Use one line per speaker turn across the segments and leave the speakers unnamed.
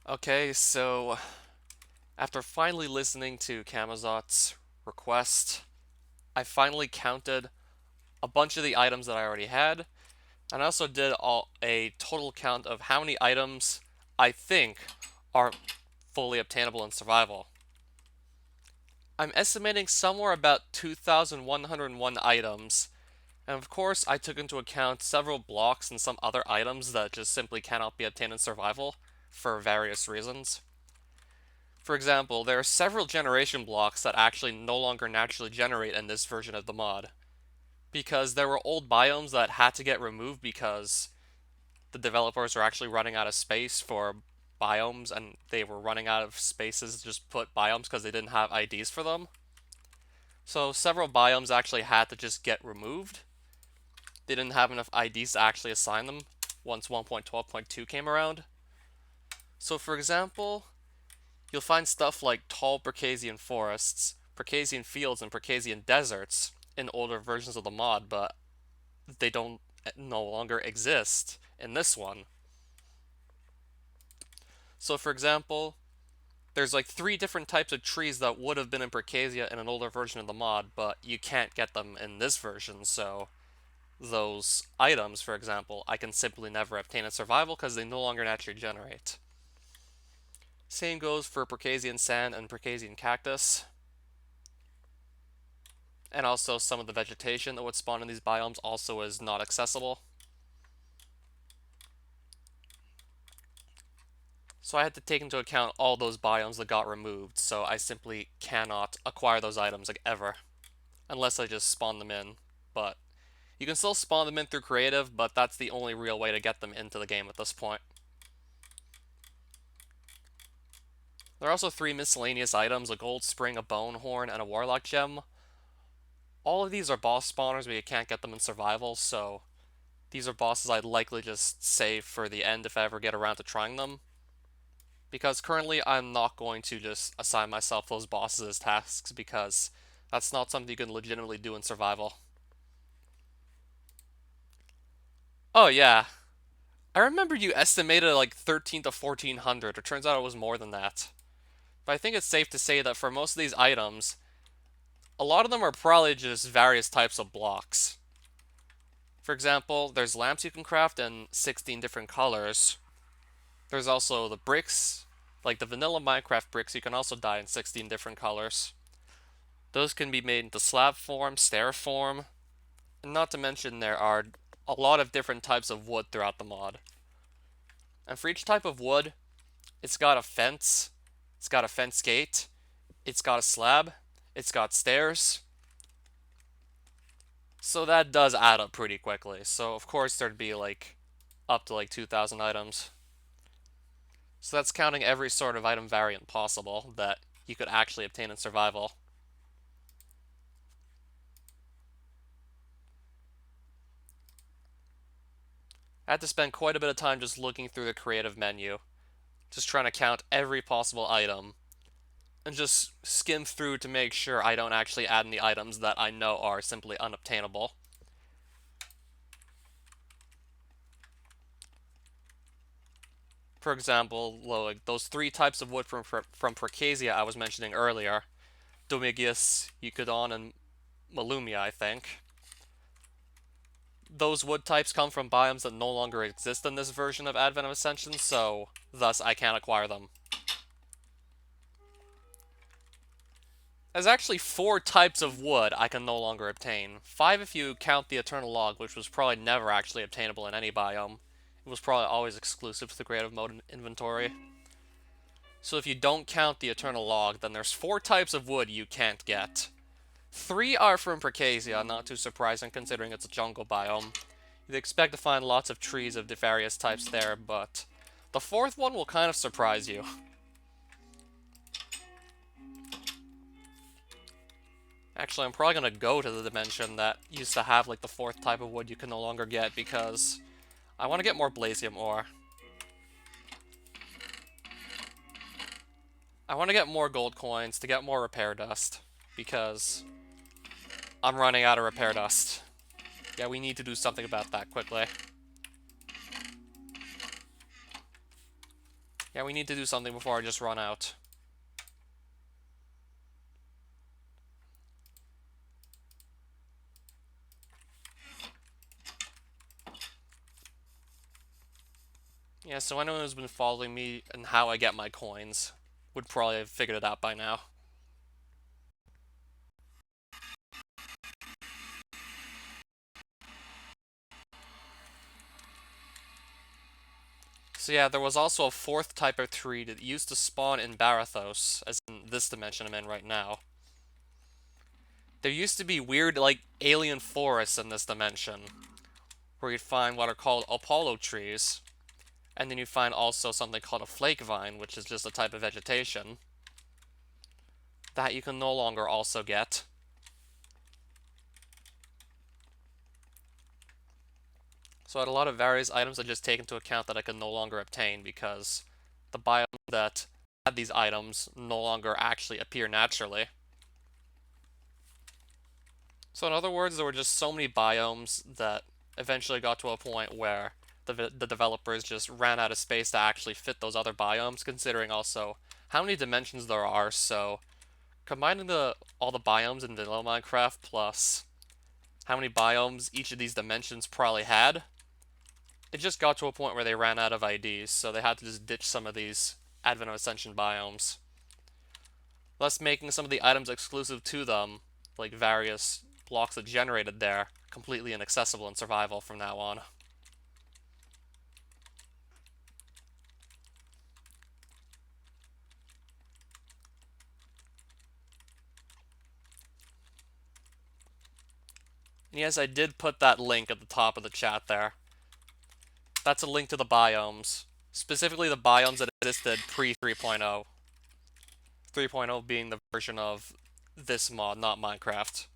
Okay, so after finally listening to Kamazot's request, I finally counted a bunch of the items that I already had, and I also did a total count of how many items I think are fully obtainable in survival. I'm estimating somewhere about 2,101 items, and of course I took into account several blocks and some other items that just simply cannot be obtained in survival for various reasons. For example, there are several generation blocks that actually no longer naturally generate in this version of the mod, because there were old biomes that had to get removed because the developers were actually running out of space for biomes and they were running out of spaces to just put biomes because they didn't have IDs for them. So several biomes actually had to just get removed. They didn't have enough IDs to actually assign them once 1.12.2 came around. So for example, you'll find stuff like tall Percasian forests, Percasian fields, and Percasian deserts in older versions of the mod, but they don't no longer exist in this one. So for example, there's like 3 different types of trees that would have been in Percasia in an older version of the mod, but you can't get them in this version, so those items, for example, I can simply never obtain in survival because they no longer naturally generate. Same goes for Percasian sand and Percasian cactus. And also some of the vegetation that would spawn in these biomes also is not accessible. So I had to take into account all those biomes that got removed, so I simply cannot acquire those items like ever. Unless I just spawn them in. But you can still spawn them in through creative, but that's the only real way to get them into the game at this point. There are also 3 miscellaneous items, a gold spring, a bone horn, and a warlock gem. All of these are boss spawners, but you can't get them in survival, so these are bosses I'd likely just save for the end if I ever get around to trying them. Because currently I'm not going to just assign myself those bosses as tasks, because that's not something you can legitimately do in survival. Oh yeah, I remember you estimated like 13 to 1400. It turns out it was more than that. But I think it's safe to say that for most of these items, a lot of them are probably just various types of blocks. For example, there's lamps you can craft in 16 different colors. There's also the bricks, like the vanilla Minecraft bricks, you can also dye in 16 different colors. Those can be made into slab form, stair form, and not to mention there are a lot of different types of wood throughout the mod. And for each type of wood, it's got a fence, it's got a fence gate, it's got a slab, it's got stairs. So that does add up pretty quickly. So of course there'd be like up to like 2,000 items. So that's counting every sort of item variant possible that you could actually obtain in survival. I had to spend quite a bit of time just looking through the creative menu, just trying to count every possible item, and just skim through to make sure I don't actually add any items that I know are simply unobtainable. For example, like those 3 types of wood from Percasia I was mentioning earlier, Domigius, Eucadon, and Malumia, I think. Those wood types come from biomes that no longer exist in this version of Advent of Ascension, so thus I can't acquire them. There's actually 4 types of wood I can no longer obtain. 5 if you count the Eternal Log, which was probably never actually obtainable in any biome. It was probably always exclusive to the creative mode inventory. So if you don't count the Eternal Log, then there's 4 types of wood you can't get. 3 are from Percasia, not too surprising considering it's a jungle biome. You'd expect to find lots of trees of the various types there, but the 4th one will kind of surprise you. Actually, I'm probably gonna go to the dimension that used to have like the 4th type of wood you can no longer get because I want to get more Blasium ore. I want to get more gold coins to get more repair dust because I'm running out of repair dust. Yeah, we need to do something about that quickly. Yeah, we need to do something before I just run out. Yeah, so anyone who's been following me and how I get my coins would probably have figured it out by now. So yeah, there was also a fourth type of tree that used to spawn in Barathos, as in this dimension I'm in right now. There used to be weird, like, alien forests in this dimension, where you'd find what are called Apollo trees, and then you'd find also something called a flake vine, which is just a type of vegetation that you can no longer also get. So I had a lot of various items I just take into account that I can no longer obtain because the biome that had these items no longer actually appear naturally. So in other words, there were just so many biomes that eventually got to a point where the developers just ran out of space to actually fit those other biomes, considering also how many dimensions there are. So combining all the biomes in vanilla Minecraft plus how many biomes each of these dimensions probably had, it just got to a point where they ran out of IDs, so they had to just ditch some of these Advent of Ascension biomes, thus making some of the items exclusive to them, like various blocks that generated there, completely inaccessible in survival from now on. And yes, I did put that link at the top of the chat there. That's a link to the biomes, specifically the biomes that existed pre-3.0. 3.0 being the version of this mod, not Minecraft.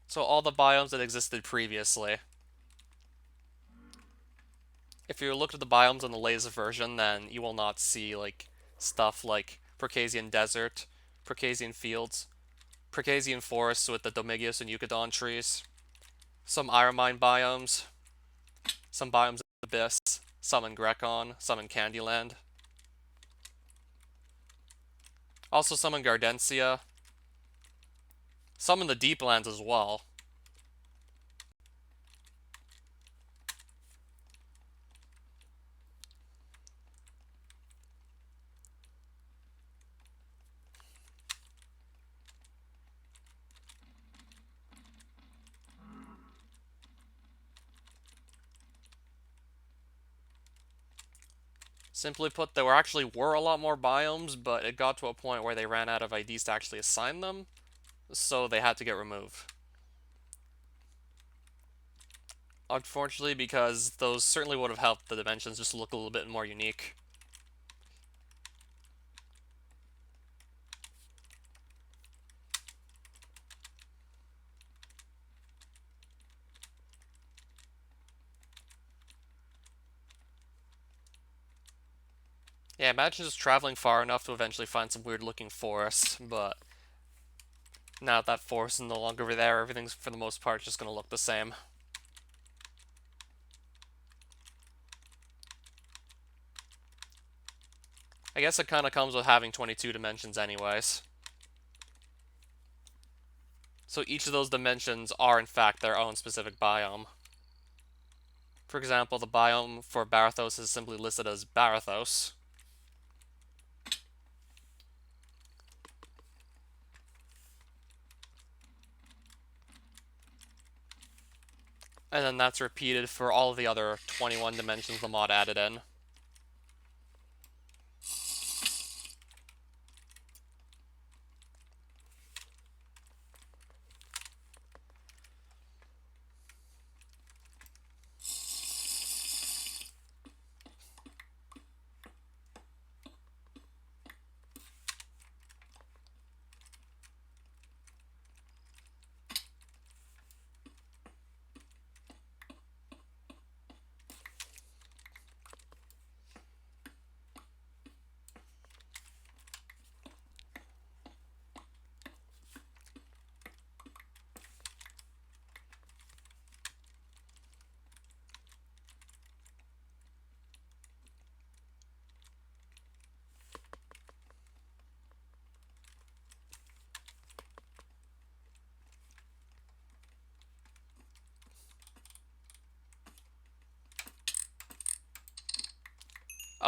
So all the biomes that existed previously. If you look at the biomes on the latest version, then you will not see like stuff like Percasian Desert, Percasian Fields, Percasian Forests with the Domigius and Eucadon trees, some Iron Mine biomes, some biomes in Abyss, some in Grecon, some in Candyland. Also some in Gardensia, some in the Deeplands as well. Simply put, there actually were a lot more biomes, but it got to a point where they ran out of IDs to actually assign them, so they had to get removed. Unfortunately, because those certainly would have helped the dimensions just look a little bit more unique. Yeah, imagine just traveling far enough to eventually find some weird looking forest, but now that forest is no longer there, everything's for the most part just going to look the same. I guess it kind of comes with having 22 dimensions anyways. So each of those dimensions are in fact their own specific biome. For example, the biome for Barathos is simply listed as Barathos. And then that's repeated for all of the other 21 dimensions the mod added in.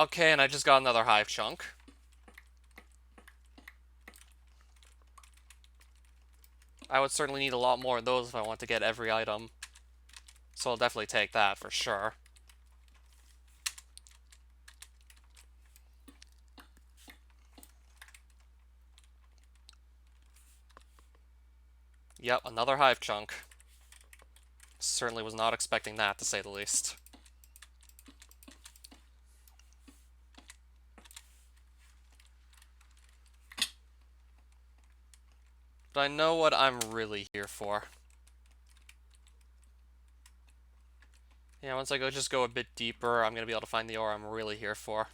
Okay, and I just got another hive chunk. I would certainly need a lot more of those if I want to get every item. So I'll definitely take that for sure. Yep, another hive chunk. Certainly was not expecting that, to say the least. But I know what I'm really here for. Yeah, once I just go a bit deeper, I'm going to be able to find the ore I'm really here for.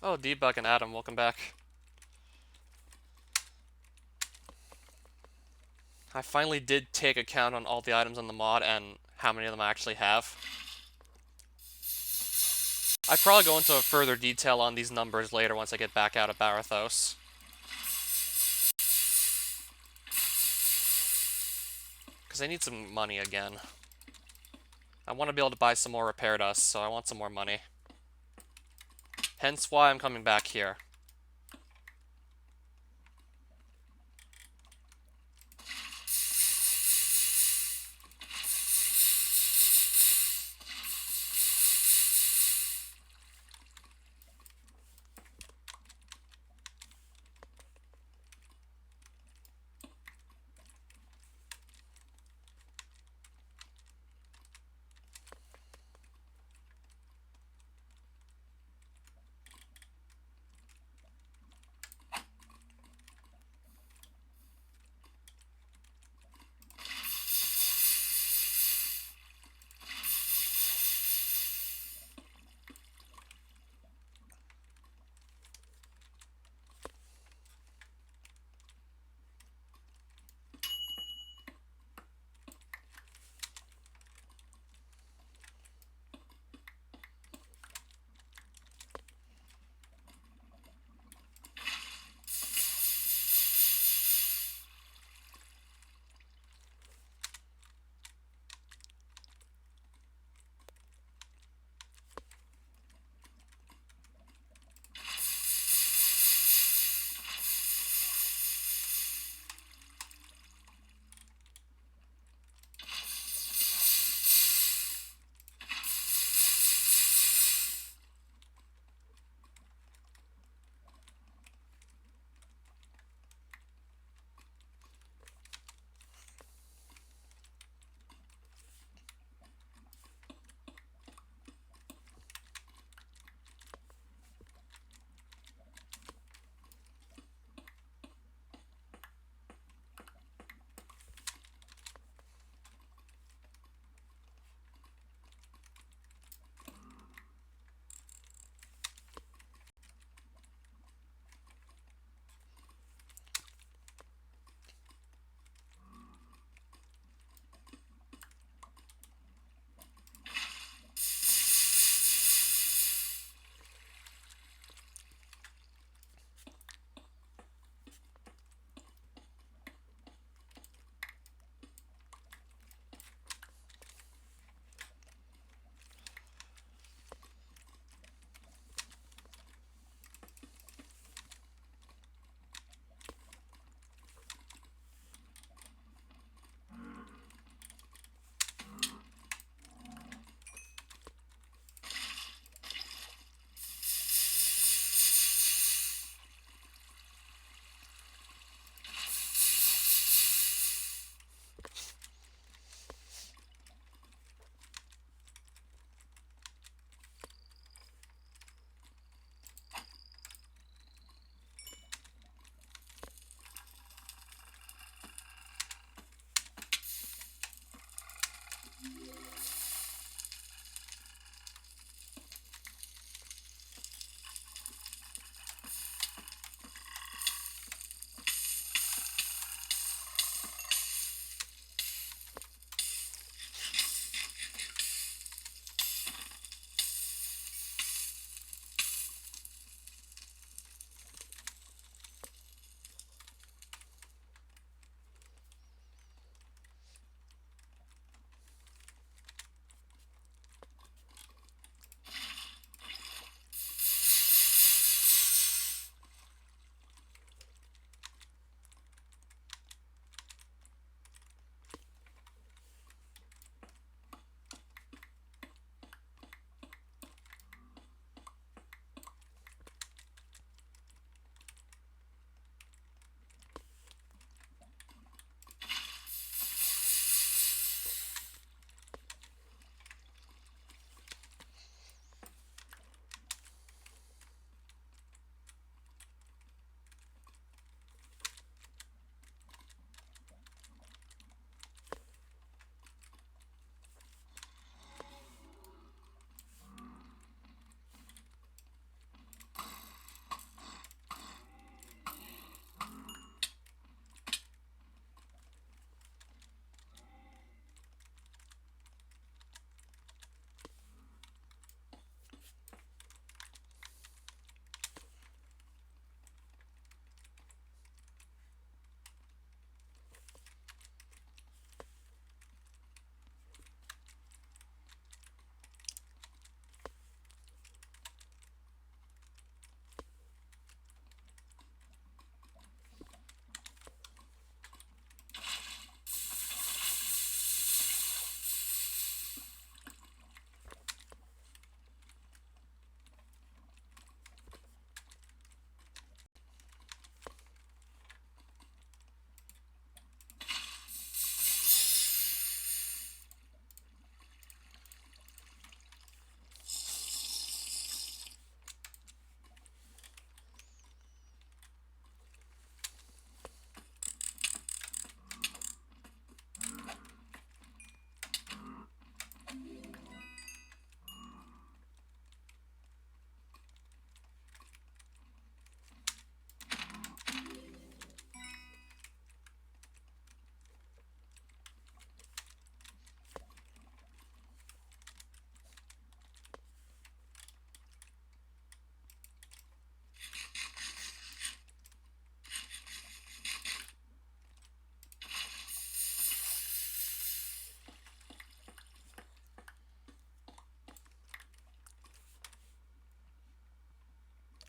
Oh, Debug and Adam, welcome back. I finally did take account on all the items on the mod and how many of them I actually have. I'd probably go into further detail on these numbers later once I get back out of Barathos. Because I need some money again. I want to be able to buy some more repair dust, so I want some more money. Hence why I'm coming back here.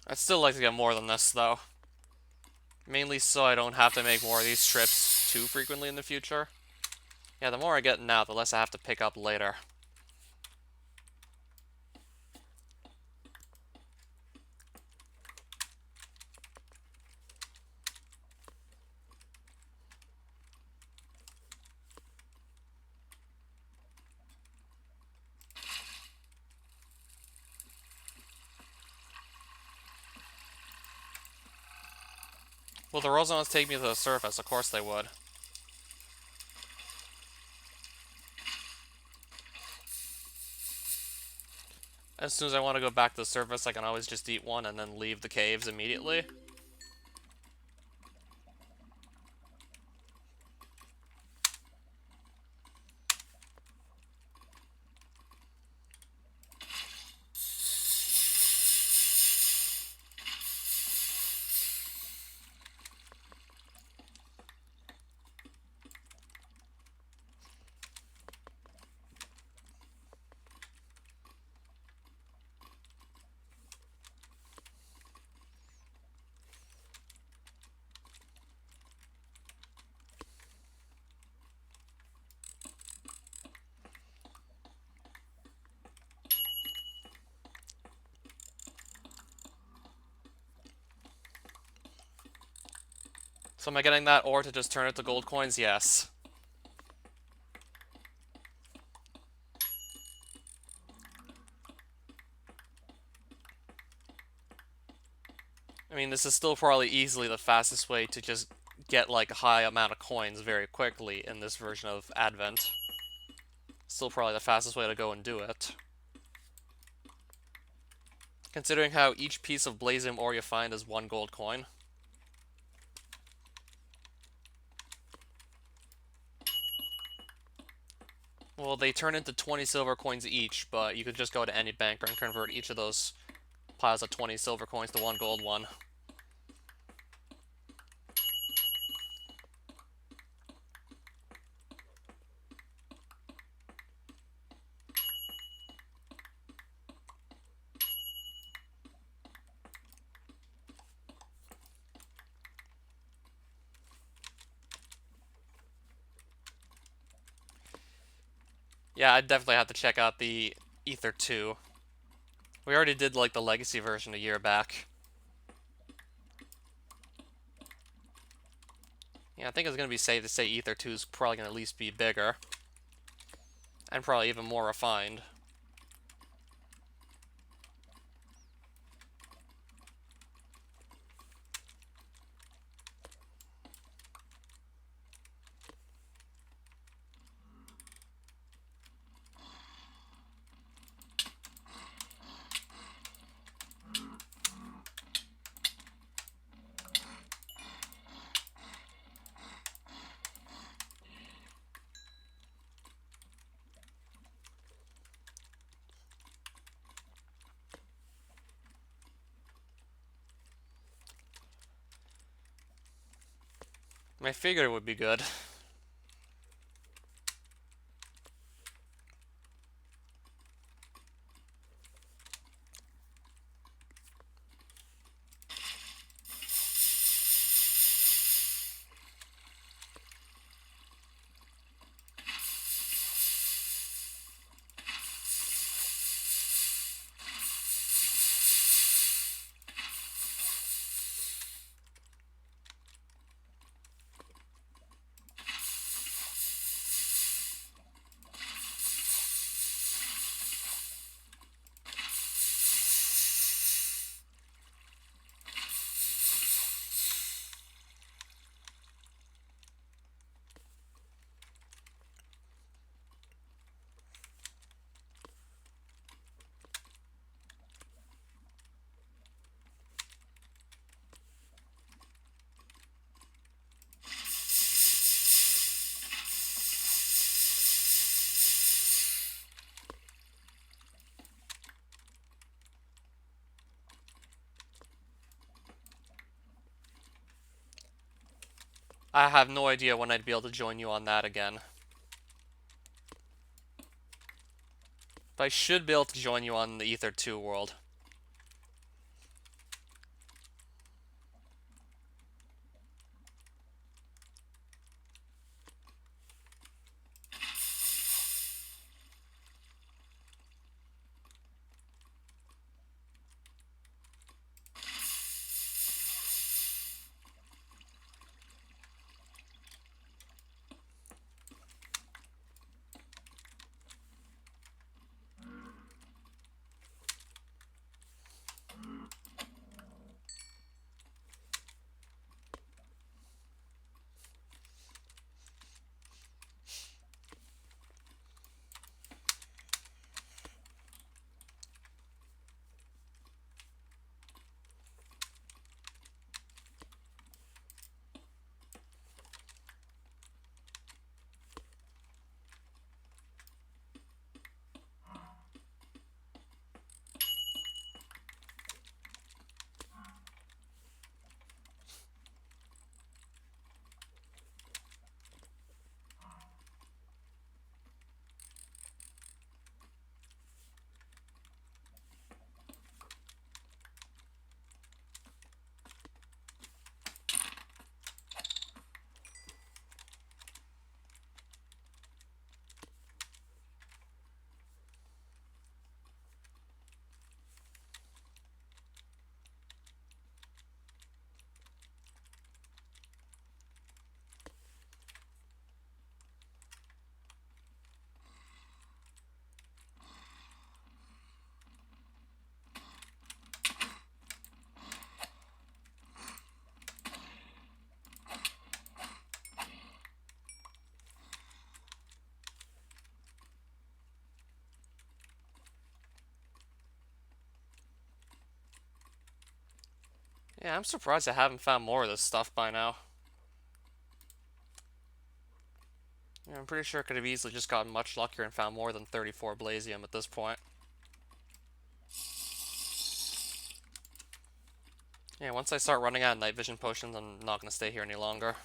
I'd still like to get more than this, though. Mainly so I don't have to make more of these trips too frequently in the future. Yeah, the more I get now, the less I have to pick up later. Well, the Rosalons take me to the surface, of course they would. As soon as I want to go back to the surface, I can always just eat one and then leave the caves immediately. So am I getting that ore to just turn it to gold coins? Yes. I mean, this is still probably easily the fastest way to just get like a high amount of coins very quickly in this version of Advent. Still probably the fastest way to go and do it. Considering how each piece of Blazium ore you find is 1 gold coin. Well, they turn into 20 silver coins each, but you could just go to any banker and convert each of those piles of 20 silver coins to 1 gold one. Yeah, I'd definitely have to check out the Ether 2. We already did like the Legacy version a year back. Yeah, I think it's going to be safe to say Ether 2 is probably going to at least be bigger. And probably even more refined. I figured it would be good. I have no idea when I'd be able to join you on that again. But I should be able to join you on the Ether 2 world. Yeah, I'm surprised I haven't found more of this stuff by now. Yeah, I'm pretty sure I could have easily just gotten much luckier and found more than 34 Blazium at this point. Yeah, once I start running out of night vision potions, I'm not going to stay here any longer.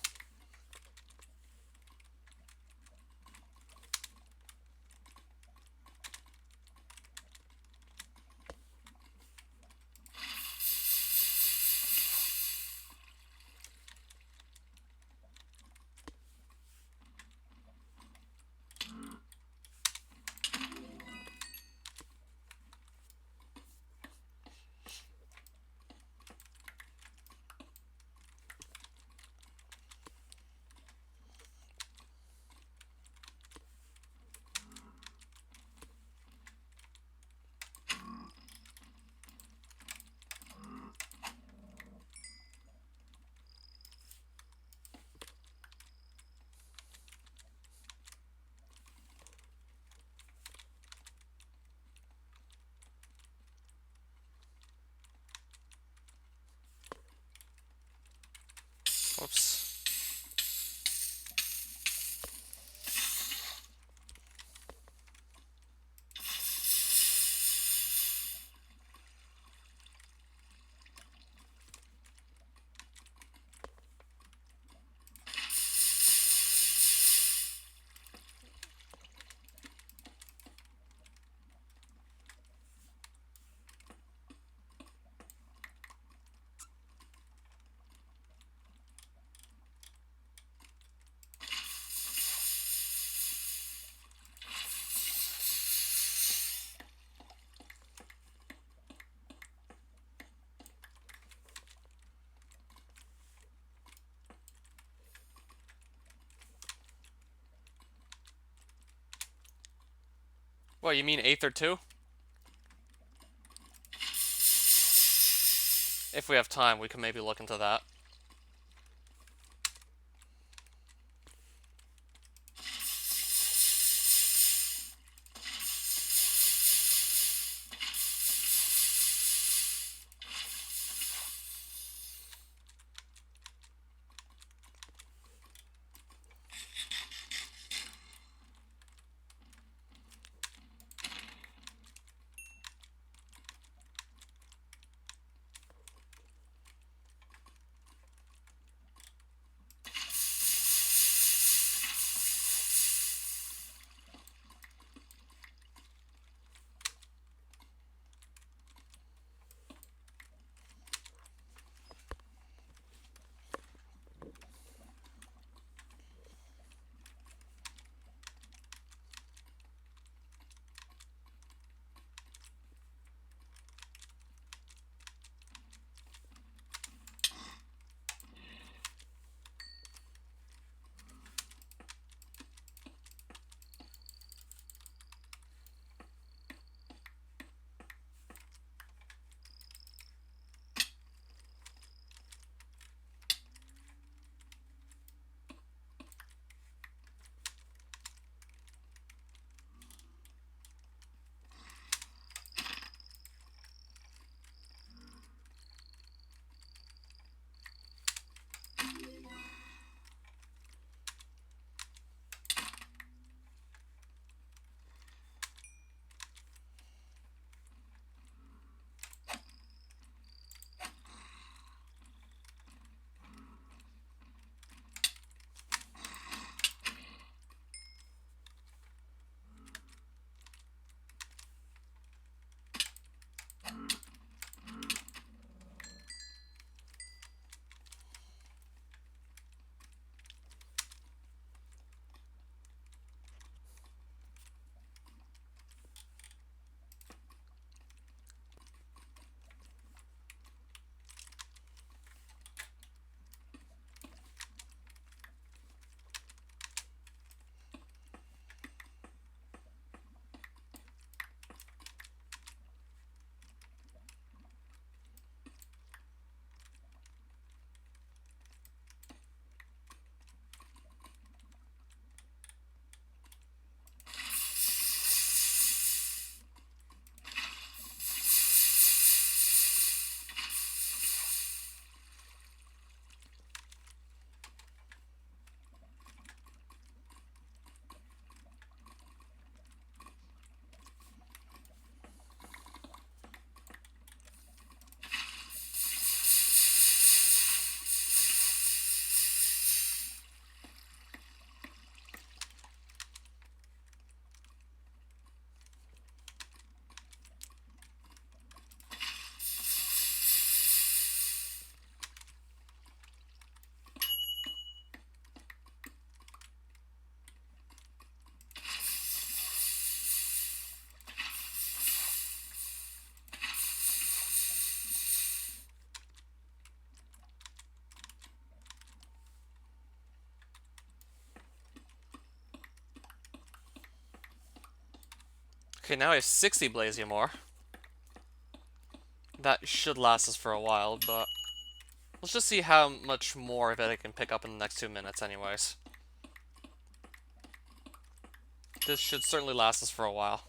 Whoops. What, you mean Aether 2? If we have time, we can maybe look into that. Okay, now I have 60 Blasium ore. That should last us for a while, but let's just see how much more of it I can pick up in the next 2 minutes anyways. This should certainly last us for a while.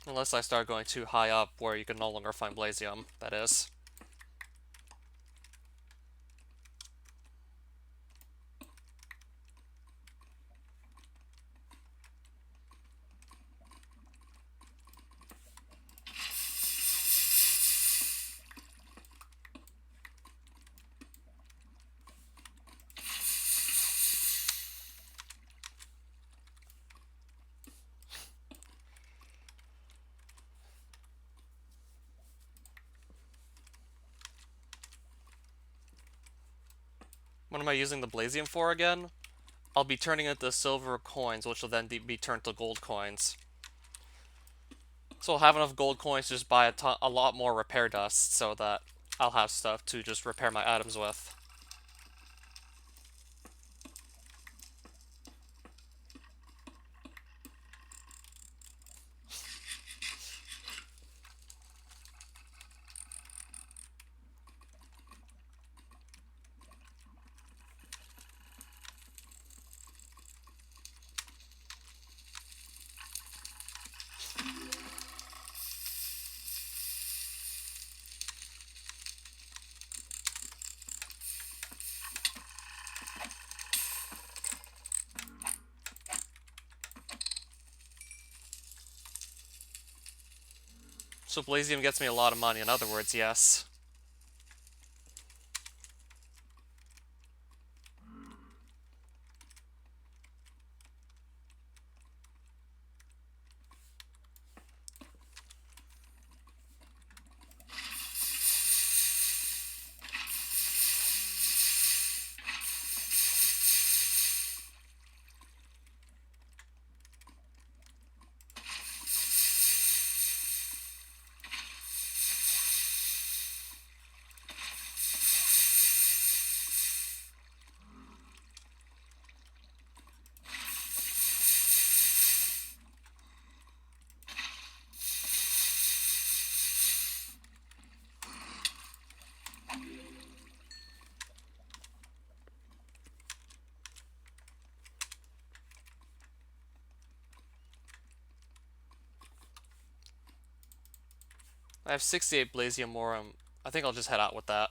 Unless I start going too high up where you can no longer find Blasium, that is. What am I using the Blasium for again? I'll be turning it into silver coins, which will then be turned to gold coins. So I'll have enough gold coins to just buy a lot more repair dust so that I'll have stuff to just repair my items with. So Blasium gets me a lot of money, in other words, yes. I have 68 Blasium ore. I think I'll just head out with that.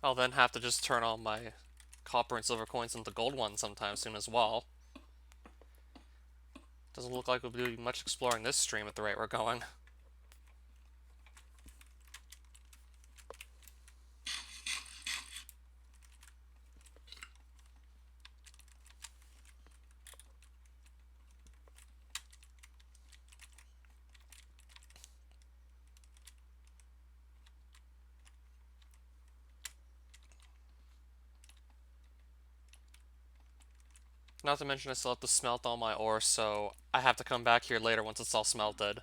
I'll then have to just turn all my copper and silver coins into gold ones sometime soon as well. Doesn't look like we'll be doing much exploring this stream at the rate we're going. Not to mention I still have to smelt all my ore, so I have to come back here later once it's all smelted.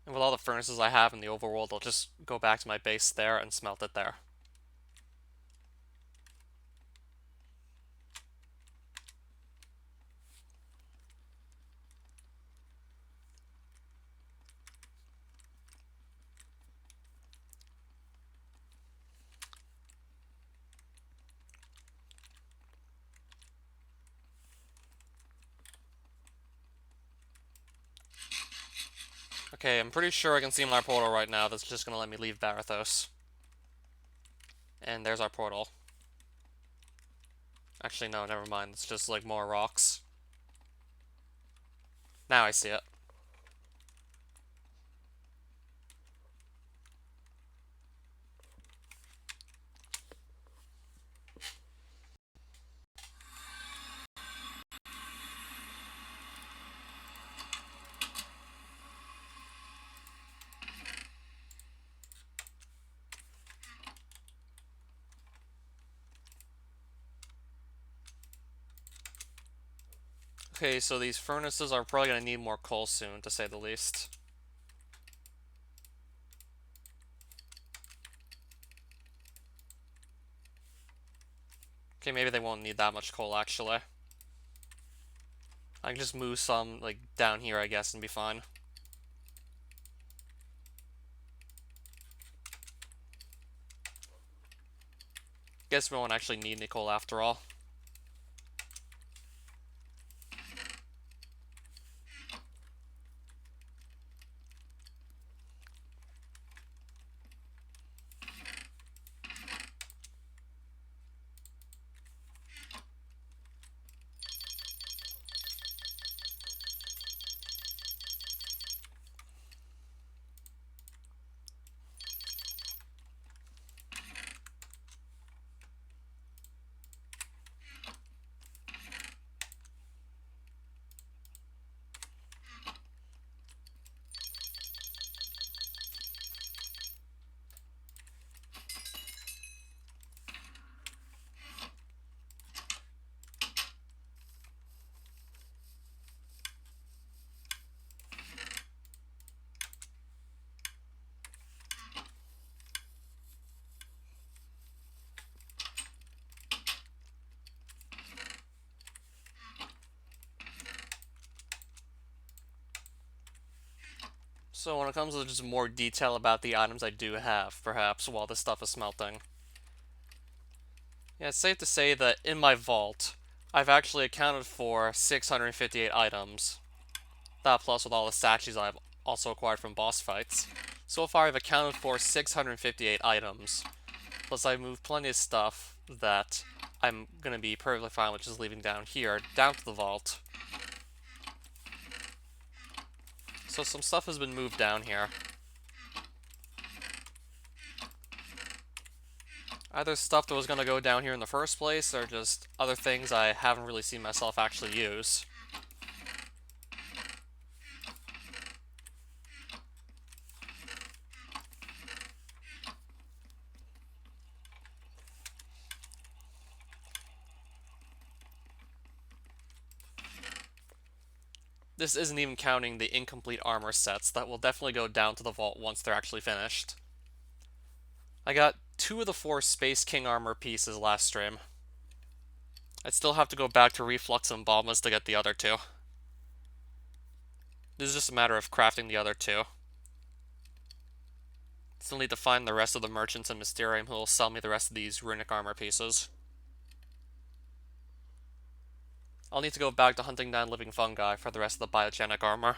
And with all the furnaces I have in the overworld, I'll just go back to my base there and smelt it there. Okay, I'm pretty sure I can see my portal right now that's just gonna let me leave Barathos. And there's our portal. Actually, no, never mind. It's just like more rocks. Now I see it. Okay, so these furnaces are probably gonna need more coal soon, to say the least. Okay, maybe they won't need that much coal, actually. I can just move some, like, down here, I guess, and be fine. Guess we won't actually need any coal after all. So when it comes to just more detail about the items I do have, perhaps, while this stuff is smelting. Yeah, it's safe to say that in my vault, I've actually accounted for 658 items. That plus with all the statues I've also acquired from boss fights. So far I've accounted for 658 items. Plus I've moved plenty of stuff that I'm gonna be perfectly fine with just leaving down here, down to the vault. So some stuff has been moved down here. Either stuff that was going to go down here in the first place, or just other things I haven't really seen myself actually use. This isn't even counting the incomplete armor sets that will definitely go down to the vault once they're actually finished. I got 2 of the 4 Space King armor pieces last stream. I'd still have to go back to Reflux and Bombas to get the other 2. This is just a matter of crafting the other 2. Still need to find the rest of the merchants in Mysterium who will sell me the rest of these runic armor pieces. I'll need to go back to hunting down living fungi for the rest of the biogenic armor.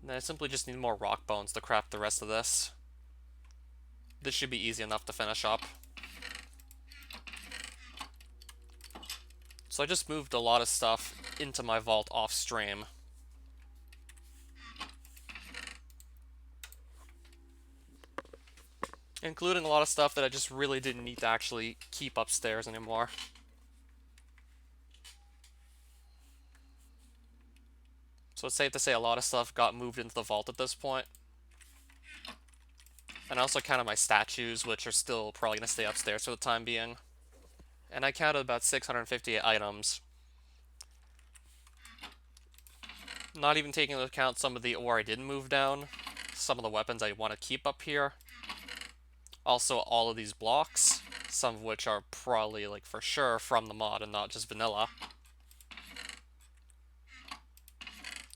And I simply just need more rock bones to craft the rest of this. this should be easy enough to finish up. So I just moved a lot of stuff into my vault off stream. Including a lot of stuff that I just really didn't need to actually keep upstairs anymore. So it's safe to say a lot of stuff got moved into the vault at this point. And I also counted my statues, which are still probably going to stay upstairs for the time being. And I counted about 658 items. Not even taking into account some of the ore I didn't move down. Some of the weapons I want to keep up here. Also all of these blocks. Some of which are probably, like, for sure from the mod and not just vanilla.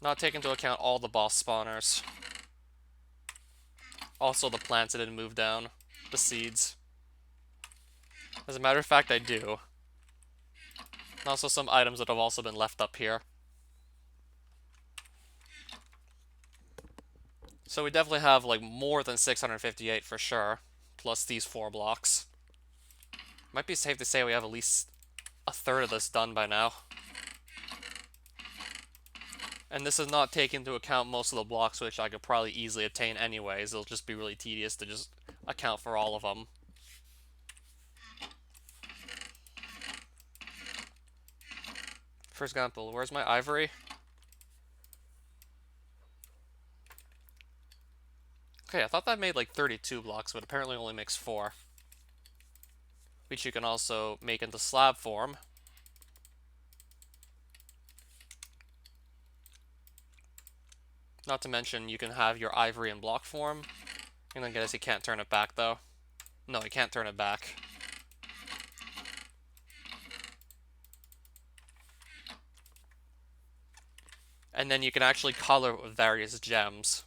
Not taking into account all the boss spawners. Also the plants I didn't move down. The seeds. As a matter of fact, I do. And also some items that have also been left up here. So we definitely have, like, more than 658 for sure. Plus these 4 blocks. Might be safe to say we have at least a third of this done by now. And this is not taking into account most of the blocks, which I could probably easily obtain anyways. It'll just be really tedious to just account for all of them. For example, where's my ivory? Okay, I thought that made like 32 blocks, but apparently only makes 4. Which you can also make into slab form. Not to mention, you can have your ivory in block form. And then guess you can't turn it back, though. No, you can't turn it back. And then you can actually color it with various gems.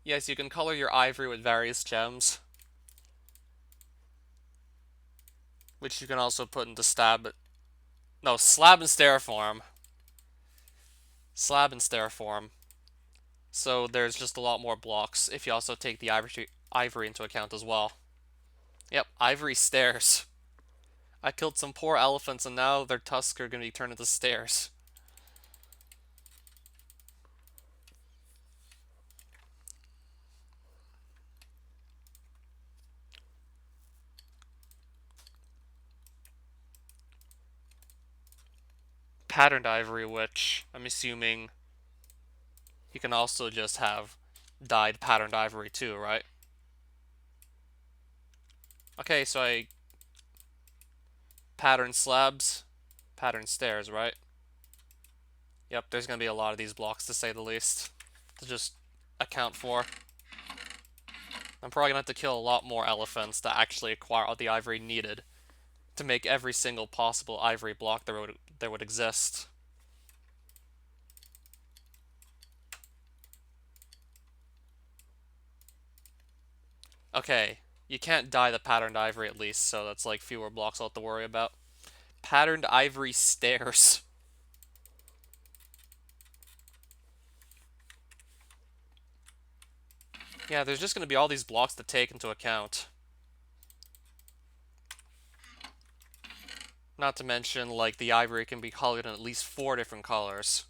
Yes, you can color your ivory with various gems. Which you can also put into slab and stair form. Slab and stair form. So there's just a lot more blocks if you also take the ivory into account as well. Yep, ivory stairs. I killed some poor elephants and now their tusks are going to be turned into stairs. Patterned ivory, which I'm assuming you can also just have dyed patterned ivory too, right? Okay, so I patterned slabs, patterned stairs, right? Yep, there's going to be a lot of these blocks to say the least to just account for. I'm probably going to have to kill a lot more elephants to actually acquire all the ivory needed to make every single possible ivory block there would exist. Okay, you can't dye the patterned ivory at least, so that's like fewer blocks I'll have to worry about. Patterned ivory stairs. Yeah, there's just going to be all these blocks to take into account. Not to mention, like, the ivory can be colored in at least 4 different colors.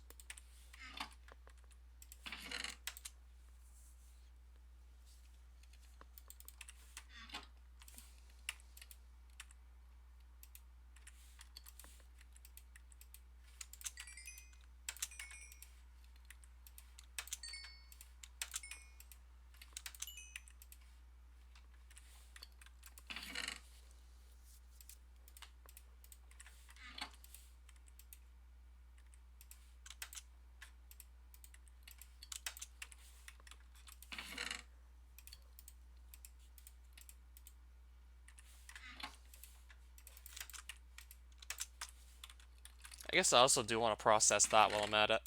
I guess I also do want to process that while I'm at it.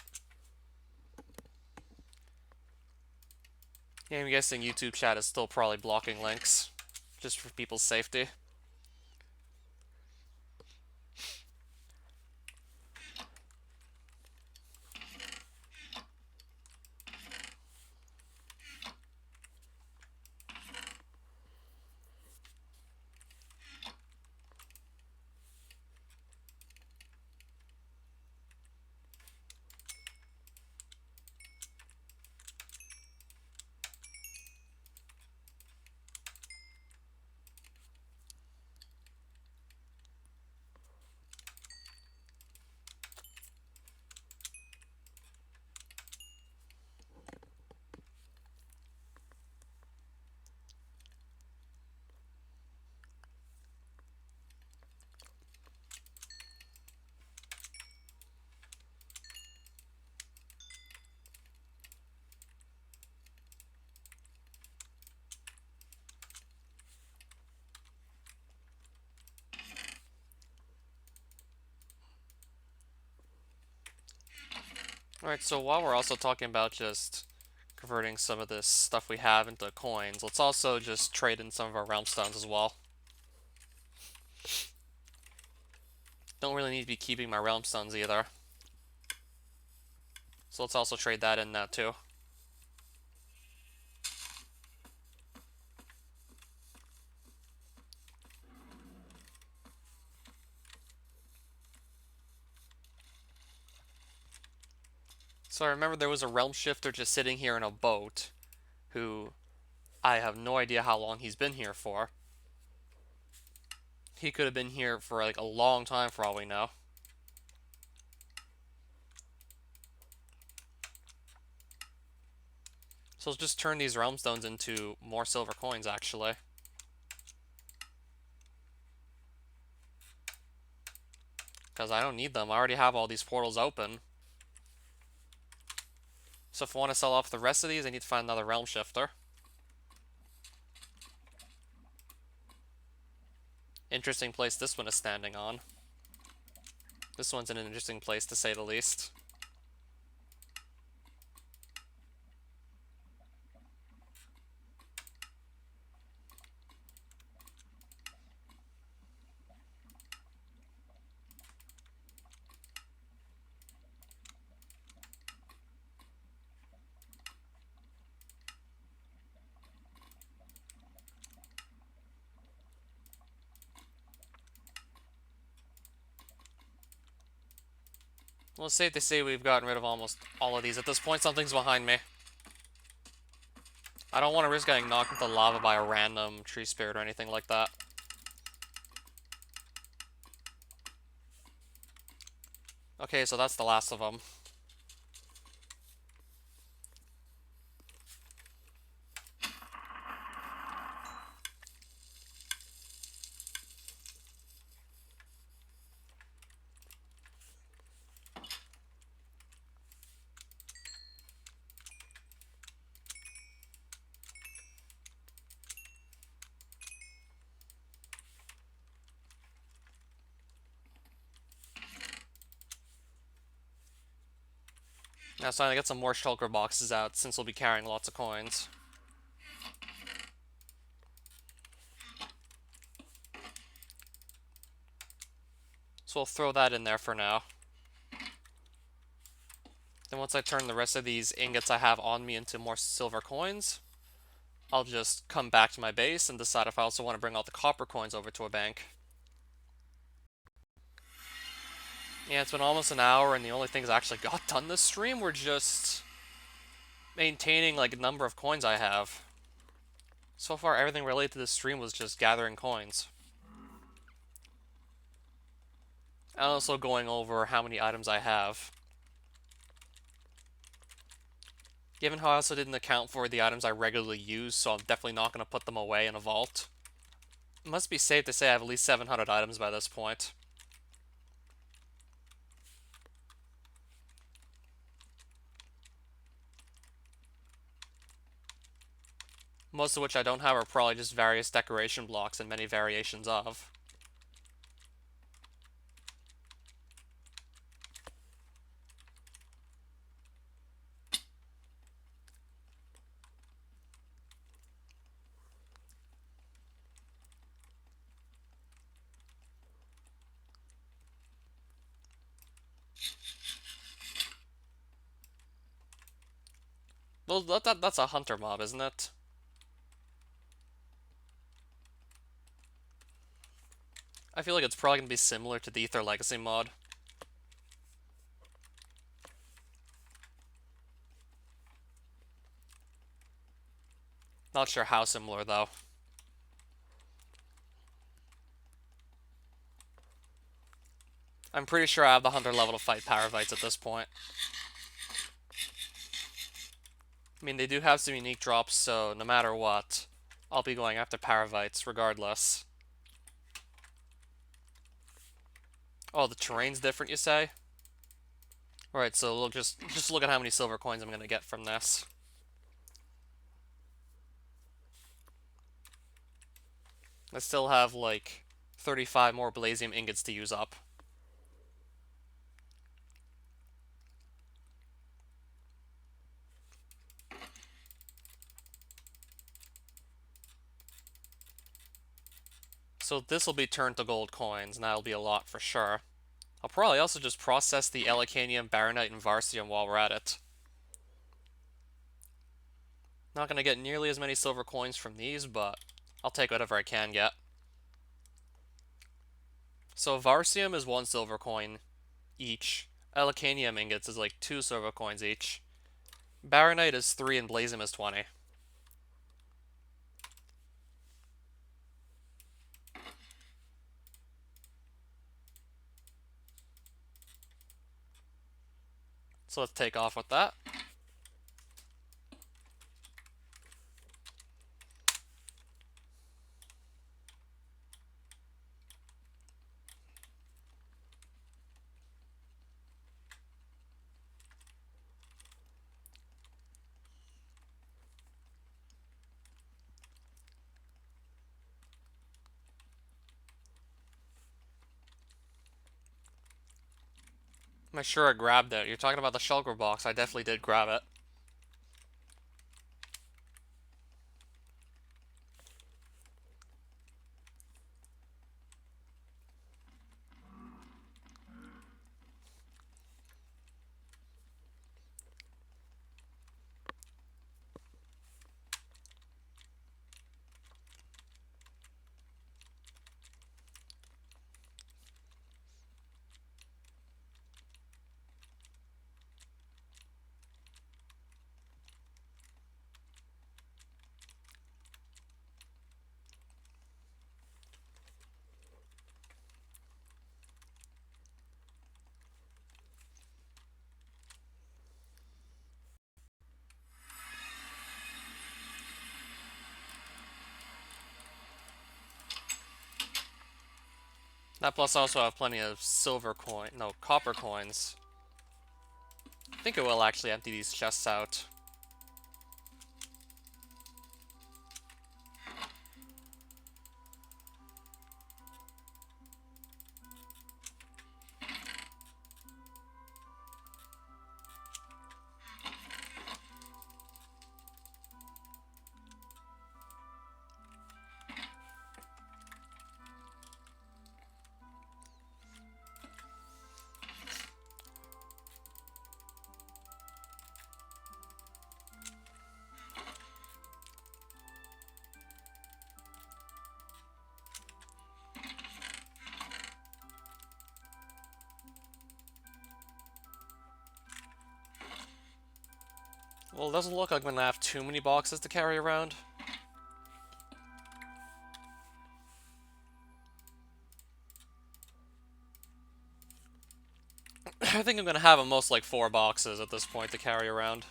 Yeah, I'm guessing YouTube chat is still probably blocking links, just for people's safety. Alright, so while we're also talking about just converting some of this stuff we have into coins, let's also just trade in some of our realm stones as well. Don't really need to be keeping my realm stones either. So let's also trade that in now too. So I remember there was a realm shifter just sitting here in a boat, who I have no idea how long he's been here for. He could have been here for like a long time for all we know. So let's just turn these realm stones into more silver coins, actually. Because I don't need them. I already have all these portals open. So if I want to sell off the rest of these, I need to find another realm shifter. Interesting place this one is standing on. This one's in an interesting place, to say the least. Well, it's safe to say we've gotten rid of almost all of these. At this point, something's behind me. I don't want to risk getting knocked into lava by a random tree spirit or anything like that. Okay, so that's the last of them. Now it's time to get some more shulker boxes out, since we'll be carrying lots of coins. So we'll throw that in there for now. Then once I turn the rest of these ingots I have on me into more silver coins, I'll just come back to my base and decide if I also want to bring all the copper coins over to a bank. Yeah, it's been almost an hour, and the only things I actually got done this stream were just maintaining like a number of coins I have. So far, everything related to this stream was just gathering coins. And also going over how many items I have. Given how I also didn't account for the items I regularly use, so I'm definitely not going to put them away in a vault. It must be safe to say I have at least 700 items by this point. Most of which I don't have are probably just various decoration blocks and many variations of. Well, that's a hunter mob, isn't it? I feel like it's probably going to be similar to the Ether Legacy mod. Not sure how similar, though. I'm pretty sure I have the hunter level to fight Paravites at this point. I mean, they do have some unique drops, so no matter what, I'll be going after Paravites regardless. Oh, the terrain's different, you say? Alright, so we'll just look at how many silver coins I'm going to get from this. I still have, like, 35 more Blazium ingots to use up. So this will be turned to gold coins, and that'll be a lot for sure. I'll probably also just process the Elecanium, Baronite, and Varsium while we're at it. Not going to get nearly as many silver coins from these, but I'll take whatever I can get. So Varsium is 1 silver coin each. Elecanium ingots is like 2 silver coins each. Baronite is 3 and Blasium is 20. So let's take off with that. I'm sure I grabbed it. You're talking about the shulker box. I definitely did grab it. That plus also have plenty of copper coins. I think it will actually empty these chests out. Well, it doesn't look like I'm gonna have too many boxes to carry around. I think I'm gonna have almost like 4 boxes at this point to carry around.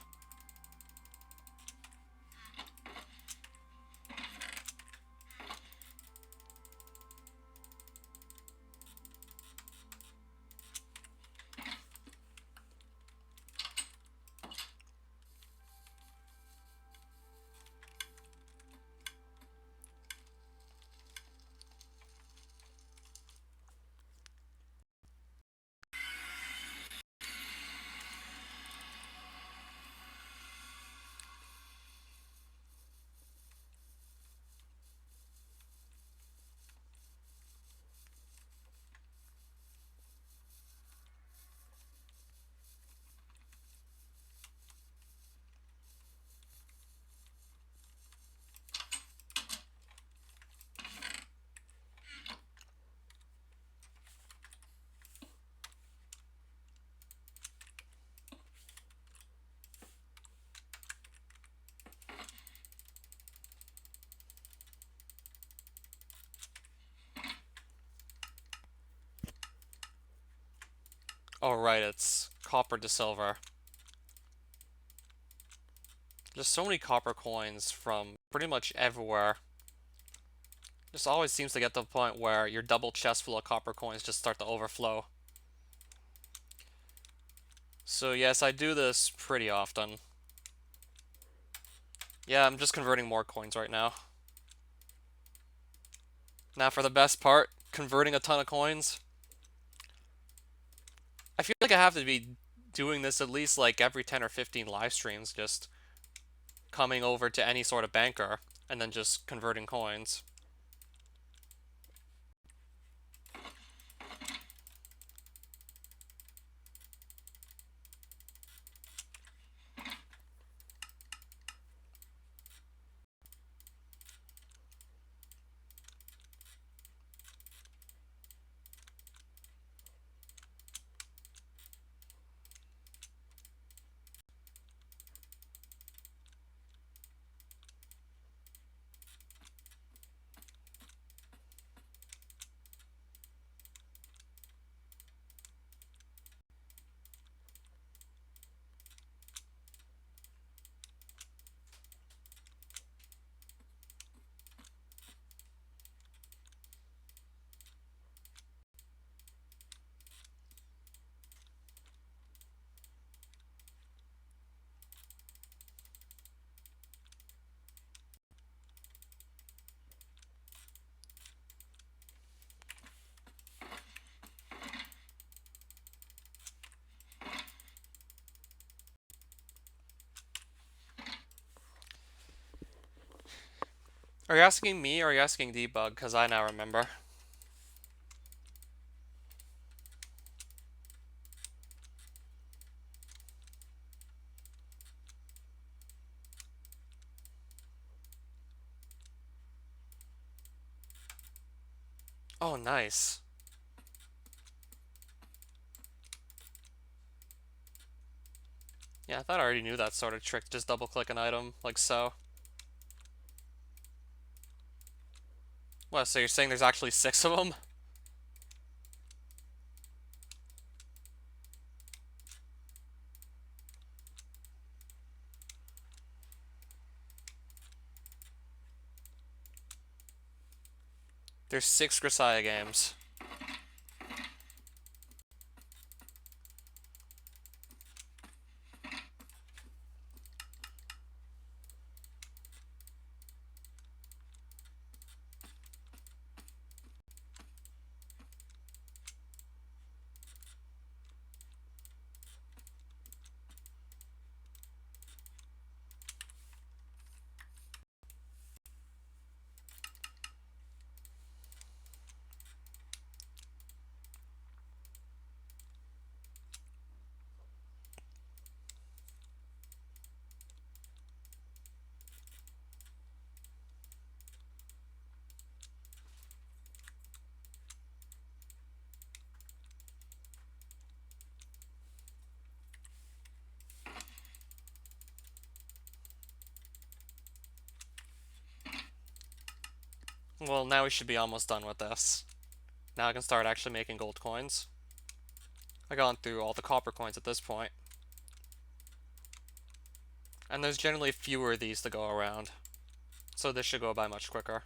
Oh right, it's copper to silver. Just so many copper coins from pretty much everywhere. Just always seems to get to the point where your double chest full of copper coins just start to overflow. So yes, I do this pretty often. Yeah, I'm just converting more coins right now. Now for the best part, converting a ton of coins. I feel like I have to be doing this at least like every 10 or 15 live streams, just coming over to any sort of banker and then just converting coins. Are you asking me or are you asking Debug? Because I now remember. Oh, nice. Yeah, I thought I already knew that sort of trick. Just double click an item, like so. What, so you're saying there's actually 6 of them? There's 6 Grisaya games. Well, now we should be almost done with this. Now I can start actually making gold coins. I've gone through all the copper coins at this point. And there's generally fewer of these to go around. So this should go by much quicker.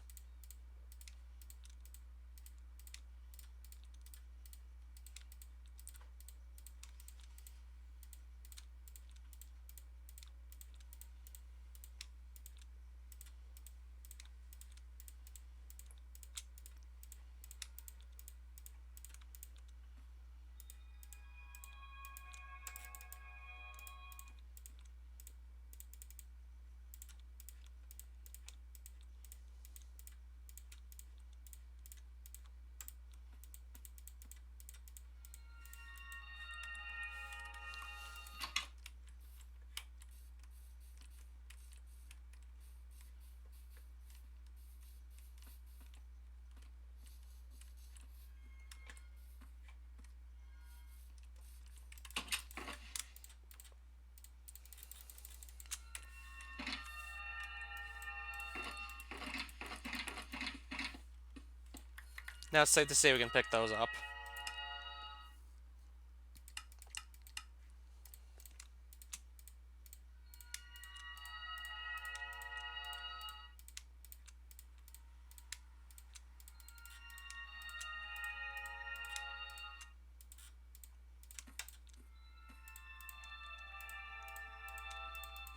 Now it's safe to say we can pick those up.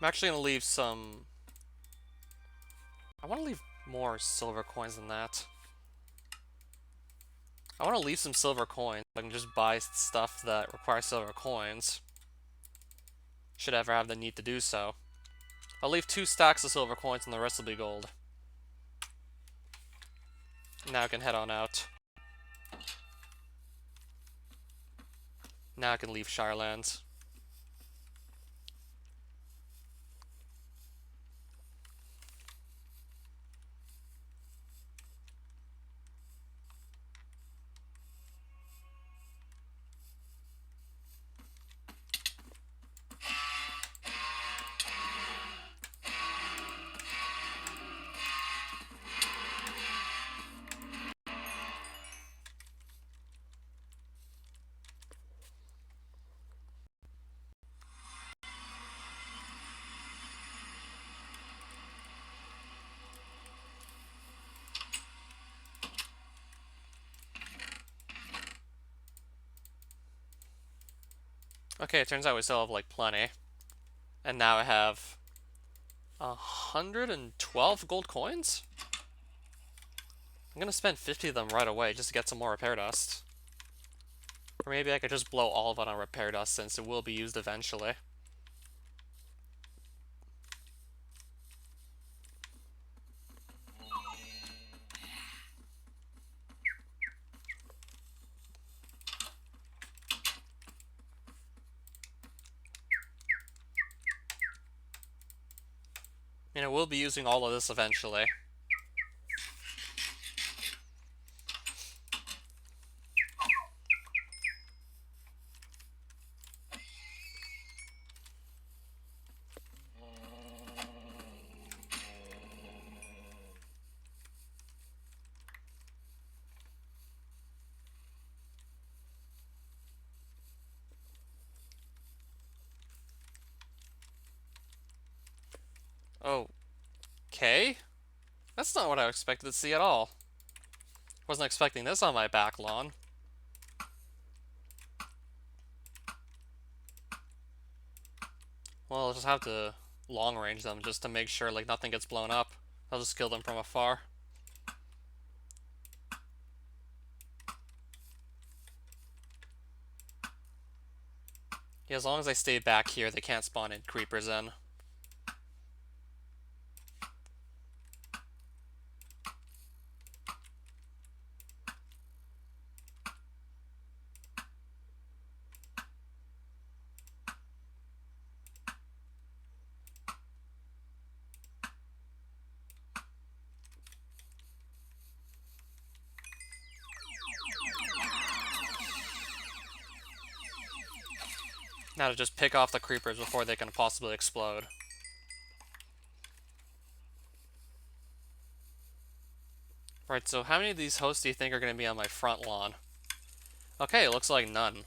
I'm actually going to leave some... I want to leave more silver coins than that. I want to leave some silver coins. I can just buy stuff that requires silver coins. Should I ever have the need to do so. I'll leave 2 stacks of silver coins and the rest will be gold. Now I can head on out. Now I can leave Shirelands. Okay, it turns out we still have like plenty. And now I have 112 gold coins? I'm gonna spend 50 of them right away just to get some more repair dust. Or maybe I could just blow all of it on repair dust since it will be used eventually. I mean, I will be using all of this eventually. Okay. That's not what I expected to see at all. Wasn't expecting this on my back lawn. Well, I'll just have to long range them just to make sure like nothing gets blown up. I'll just kill them from afar. Yeah, as long as I stay back here, they can't spawn in creepers in. Now to just pick off the creepers before they can possibly explode. Right, so how many of these hosts do you think are going to be on my front lawn? Okay, it looks like none.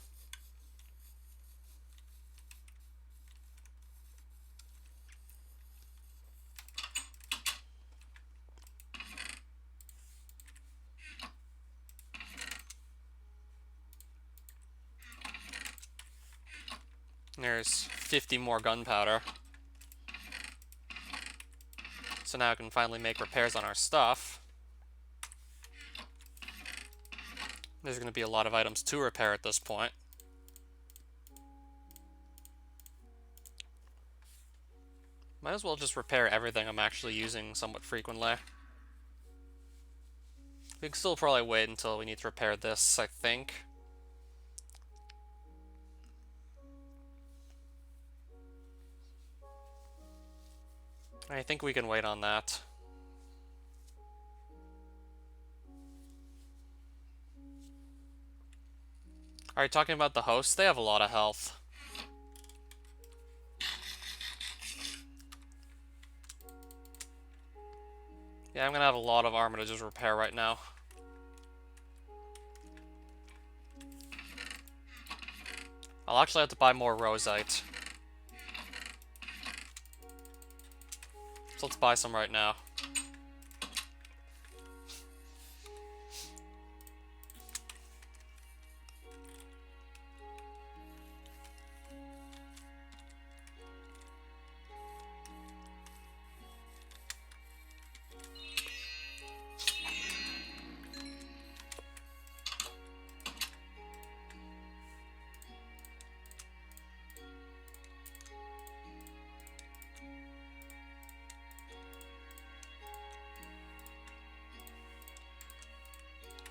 There's 50 more gunpowder. So now I can finally make repairs on our stuff. There's going to be a lot of items to repair at this point. Might as well just repair everything I'm actually using somewhat frequently. We can still probably wait until we need to repair this, I think. I think we can wait on that. Alright, talking about the hosts, they have a lot of health. Yeah, I'm gonna have a lot of armor to just repair right now. I'll actually have to buy more rosite. So let's buy some right now.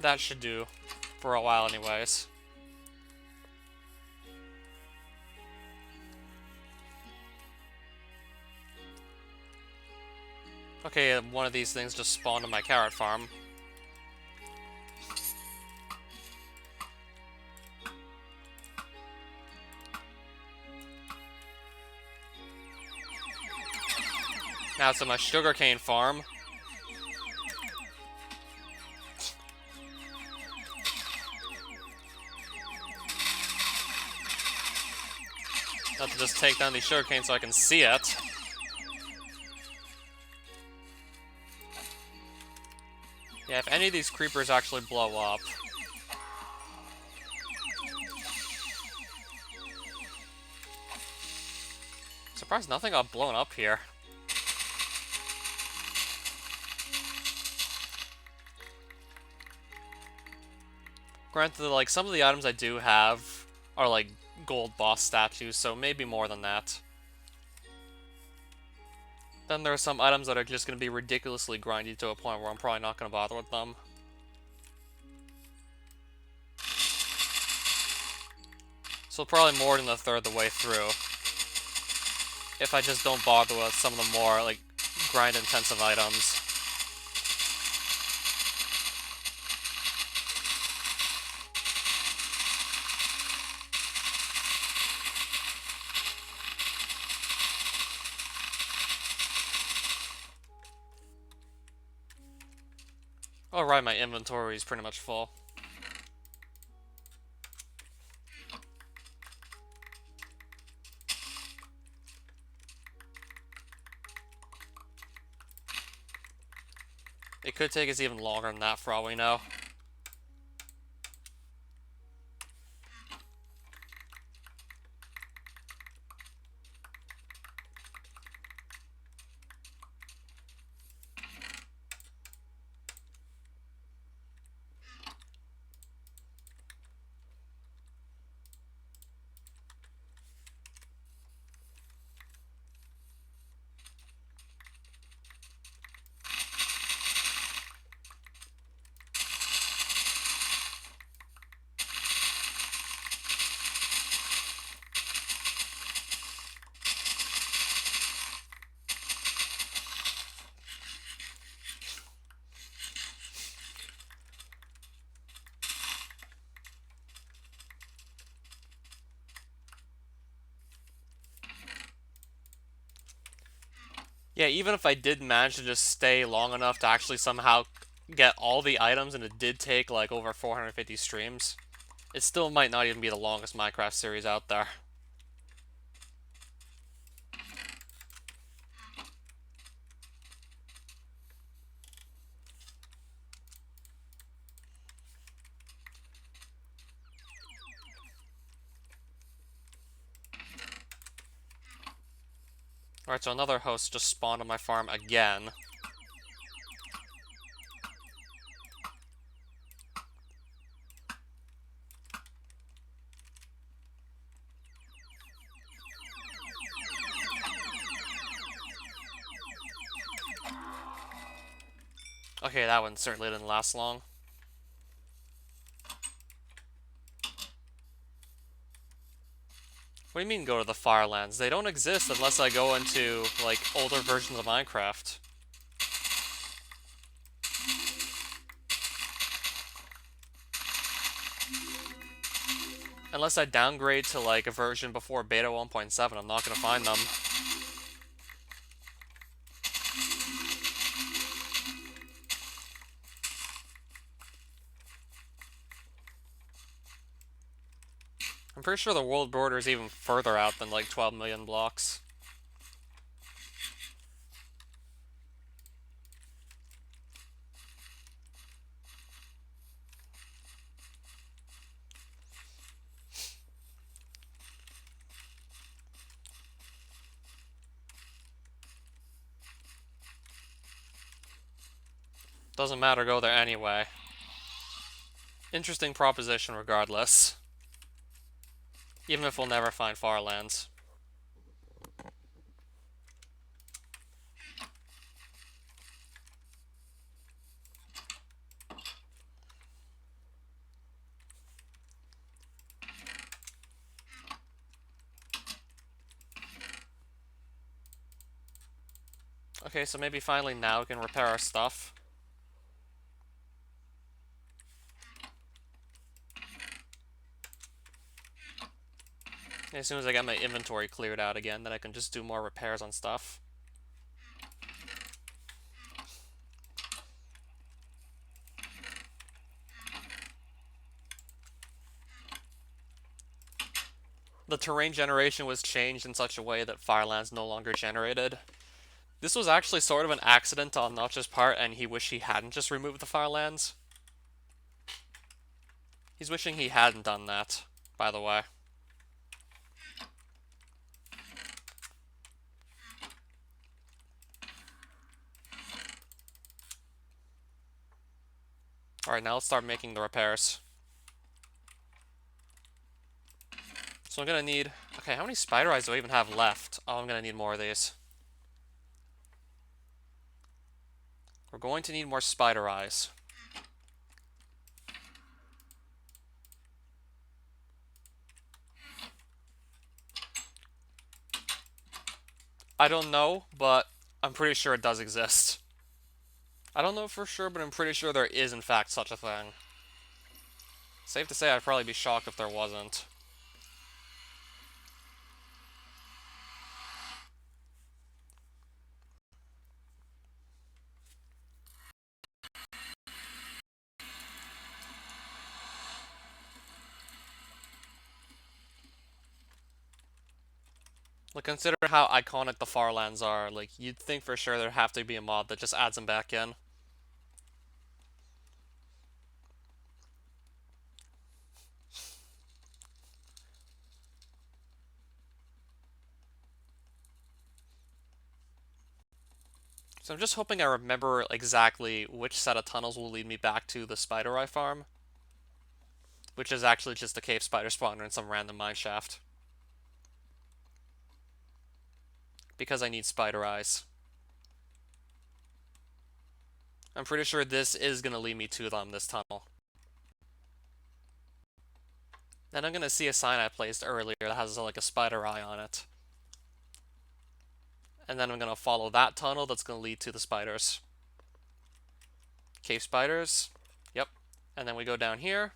That should do for a while anyways. Okay, one of these things just spawned on my carrot farm. Now it's on my sugarcane farm. Have to just take down the sugarcane so I can see it. Yeah, if any of these creepers actually blow up. Surprised nothing got blown up here. Granted, like, some of the items I do have are, like, gold boss statues, so maybe more than that. Then there are some items that are just going to be ridiculously grindy to a point where I'm probably not going to bother with them. So probably more than a third of the way through. If I just don't bother with some of the more, like, grind-intensive items. Oh right, my inventory is pretty much full. It could take us even longer than that for all we know. Yeah, even if I did manage to just stay long enough to actually somehow get all the items, and it did take like over 450 streams, it still might not even be the longest Minecraft series out there. Alright, so another host just spawned on my farm again. Okay, that one certainly didn't last long. What do you mean go to the Firelands? They don't exist unless I go into, like, older versions of Minecraft. Unless I downgrade to, like, a version before beta 1.7, I'm not gonna find them. I'm pretty sure the world border is even further out than, like, 12 million blocks. Doesn't matter, go there anyway. Interesting proposition regardless. Even if we'll never find Farlands. Okay, so maybe finally now we can repair our stuff. As soon as I get my inventory cleared out again, then I can just do more repairs on stuff. The terrain generation was changed in such a way that Firelands no longer generated. This was actually sort of an accident on Notch's part, and he wished he hadn't just removed the Firelands. He's wishing he hadn't done that, by the way. Alright, now let's start making the repairs. So I'm gonna need... Okay, how many spider eyes do I even have left? Oh, I'm gonna need more of these. We're going to need more spider eyes. I don't know, but I'm pretty sure it does exist. I don't know for sure, but I'm pretty sure there is in fact such a thing. Safe to say I'd probably be shocked if there wasn't. Like, consider how iconic the Farlands are. Like, you'd think for sure there'd have to be a mod that just adds them back in. So I'm just hoping I remember exactly which set of tunnels will lead me back to the Spider Eye farm, which is actually just a cave spider spawner in some random mine shaft. Because I need spider eyes. I'm pretty sure this is going to lead me to them, this tunnel. And I'm going to see a sign I placed earlier that has like a spider eye on it. And then I'm going to follow that tunnel that's going to lead to the spiders. Cave spiders. Yep. And then we go down here.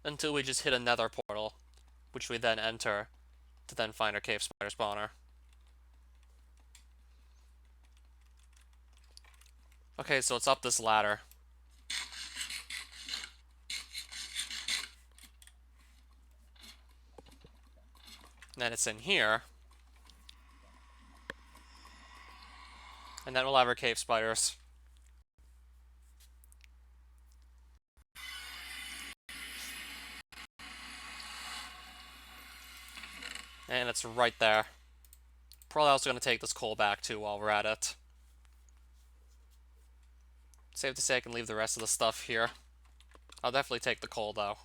Until we just hit another portal, which we then enter to then find our cave spider spawner. Okay, so it's up this ladder. And then it's in here. And then we'll have our cave spiders. And it's right there. Probably also going to take this coal back too while we're at it. Safe to say I can leave the rest of the stuff here. I'll definitely take the coal though.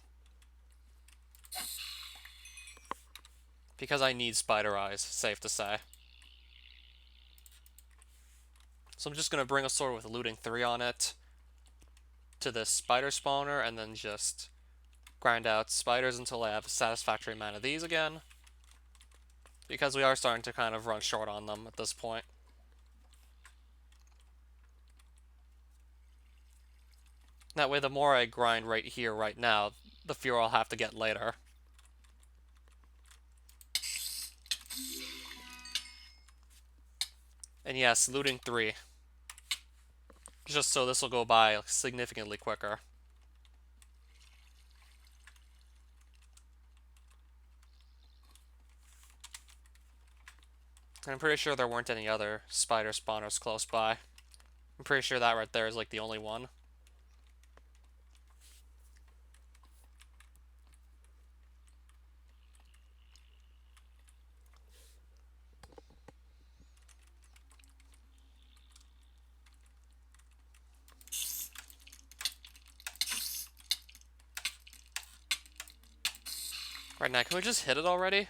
Because I need spider eyes, safe to say. So I'm just going to bring a sword with looting 3 on it to this spider spawner and then just grind out spiders until I have a satisfactory amount of these again. Because we are starting to kind of run short on them at this point. That way the more I grind right here, right now, the fewer I'll have to get later. And yes, looting 3. Just so this will go by significantly quicker. And I'm pretty sure there weren't any other spider spawners close by. I'm pretty sure that right there is like the only one. Right now, can we just hit it already?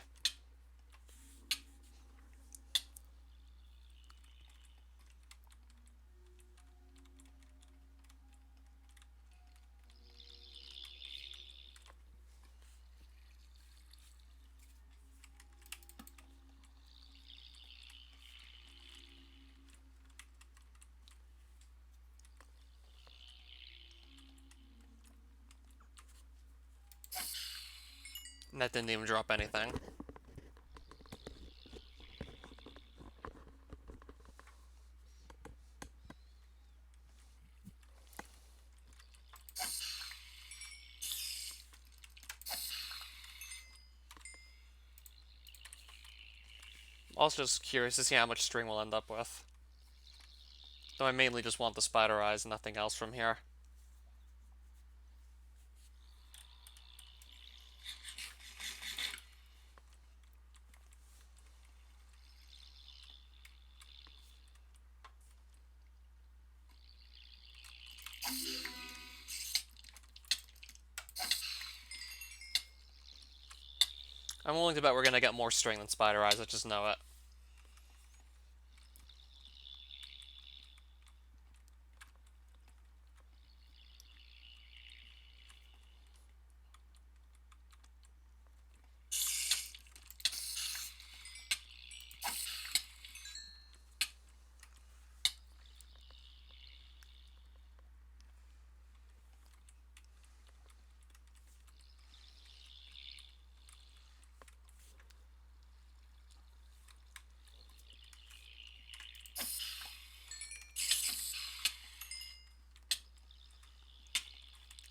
And that didn't even drop anything. Also just curious to see how much string we'll end up with. Though I mainly just want the spider eyes, nothing else from here. I'm willing to bet we're gonna get more string than spider eyes, I just know it.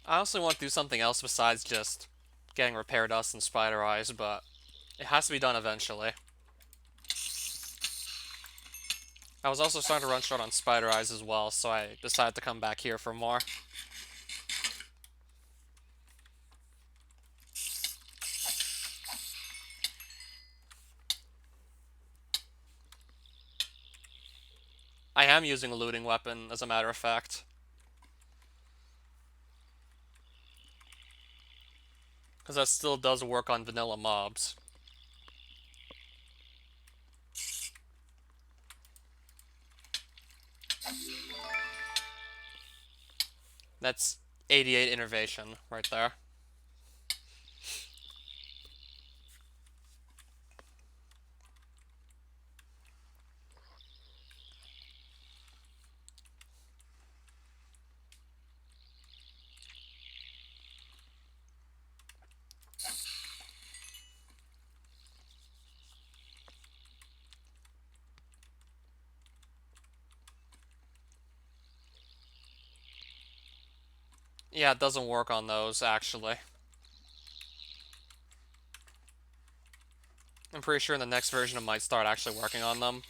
I honestly want to do something else besides just getting repair dust and spider eyes, but it has to be done eventually. I was also starting to run short on spider eyes as well, so I decided to come back here for more. I am using a looting weapon, as a matter of fact. Because that still does work on vanilla mobs. That's 88 innervation right there. Yeah, it doesn't work on those, actually. I'm pretty sure in the next version it might start actually working on them.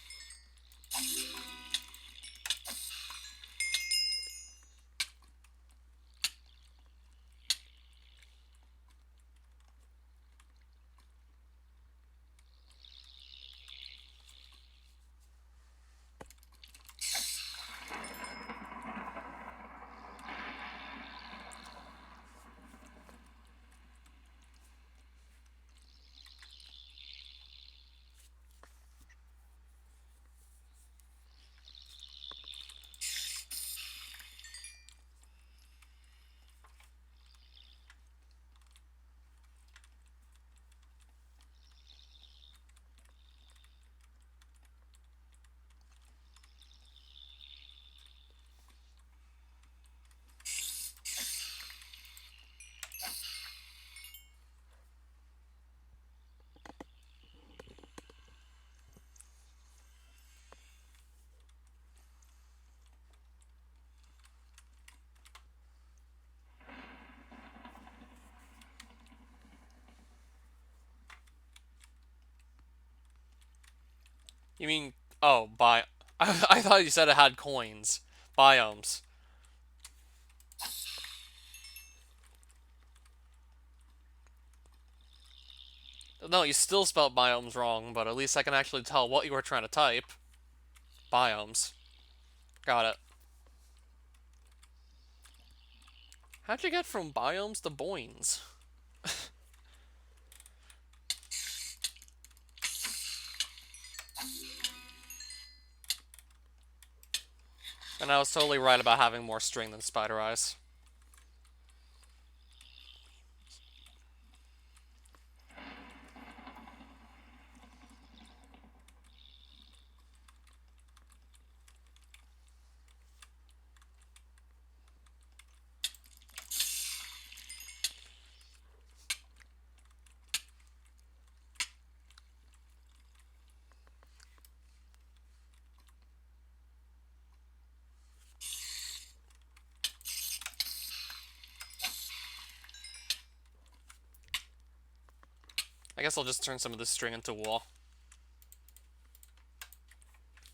You mean... Oh, I thought you said it had coins. Biomes. No, you still spelled biomes wrong, but at least I can actually tell what you were trying to type. Biomes. Got it. How'd you get from biomes to boings? And I was totally right about having more string than spider eyes. I guess I'll just turn some of this string into wool.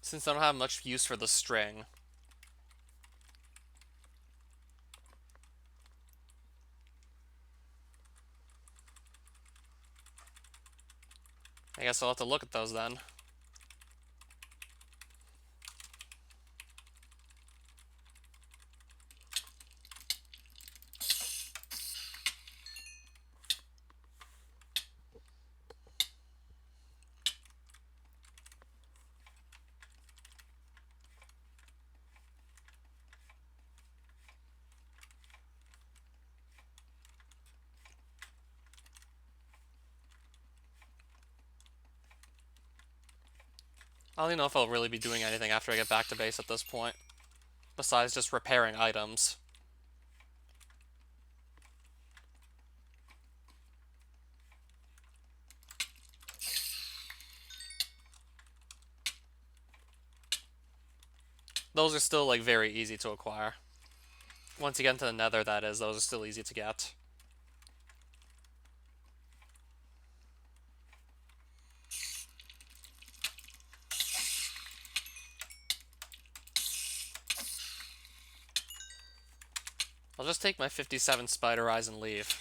Since I don't have much use for the string. I guess I'll have to look at those then. I don't even know if I'll really be doing anything after I get back to base at this point. Besides just repairing items. Those are still, like, very easy to acquire. Once you get into the nether, that is, those are still easy to get. I'll just take my 57 spider eyes and leave.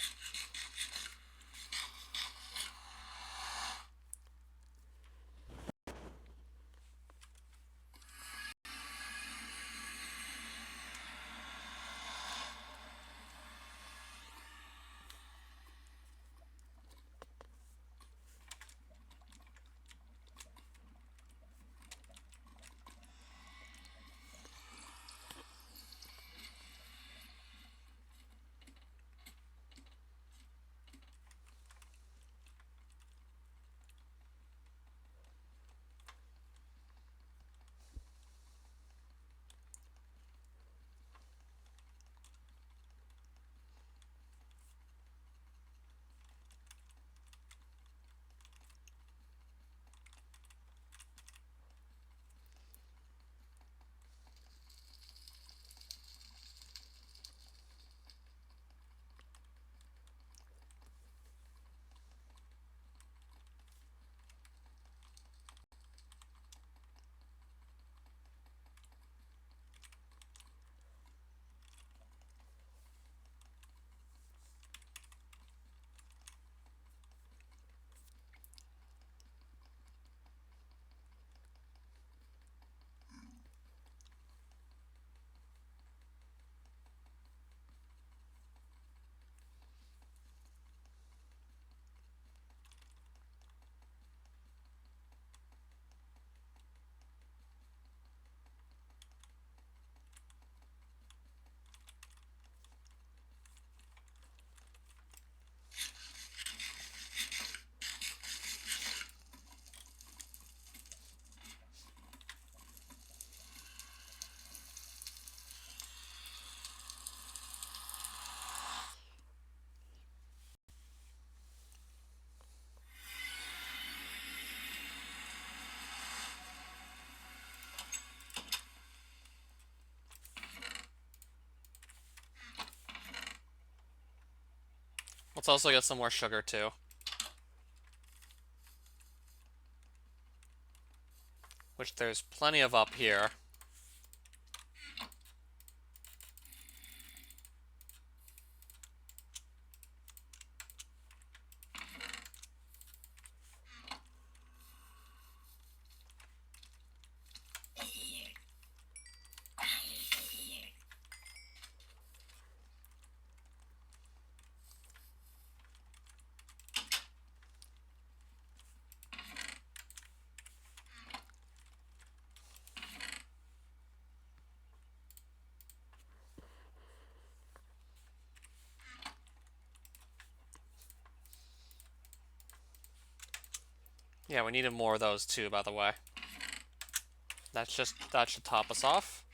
Let's also get some more sugar, too. Which there's plenty of up here. Yeah, we needed more of those too, by the way. That should top us off.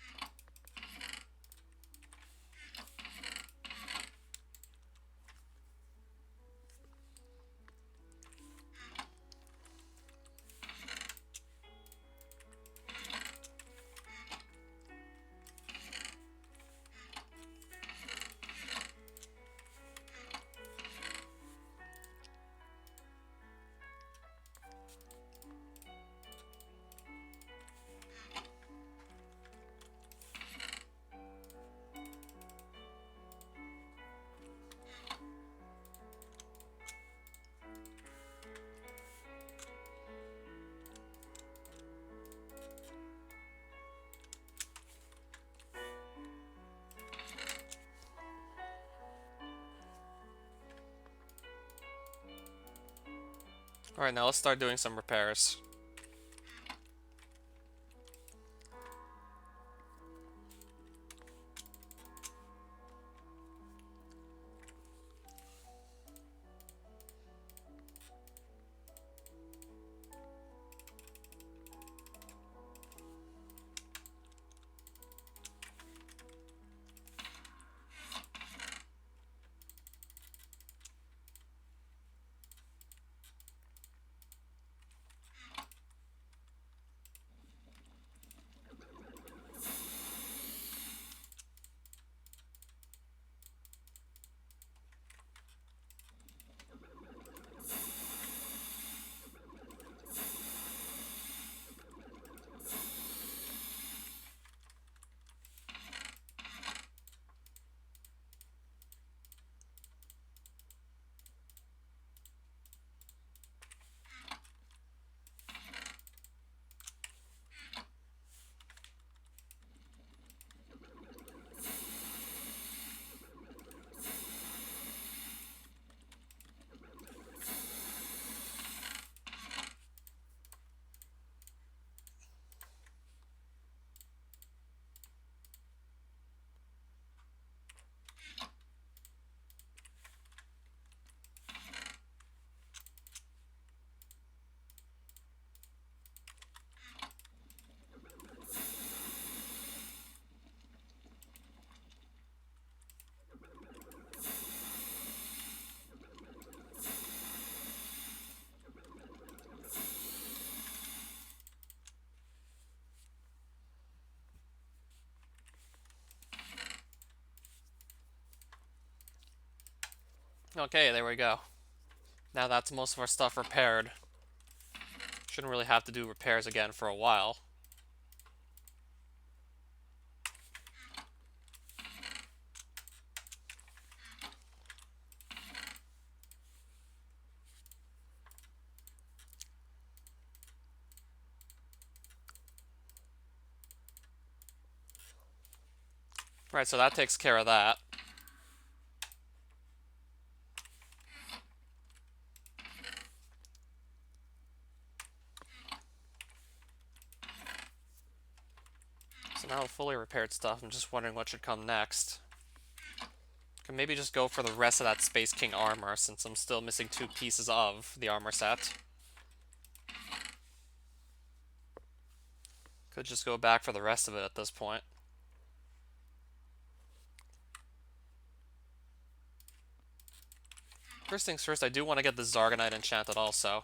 Alright, now let's start doing some repairs. Okay, there we go. Now that's most of our stuff repaired. Shouldn't really have to do repairs again for a while. Right, so that takes care of that. So now with fully repaired stuff, I'm just wondering what should come next. Can maybe just go for the rest of that Space King armor, since I'm still missing 2 pieces of the armor set. Could just go back for the rest of it at this point. First things first, I do want to get the Zargonite enchanted also.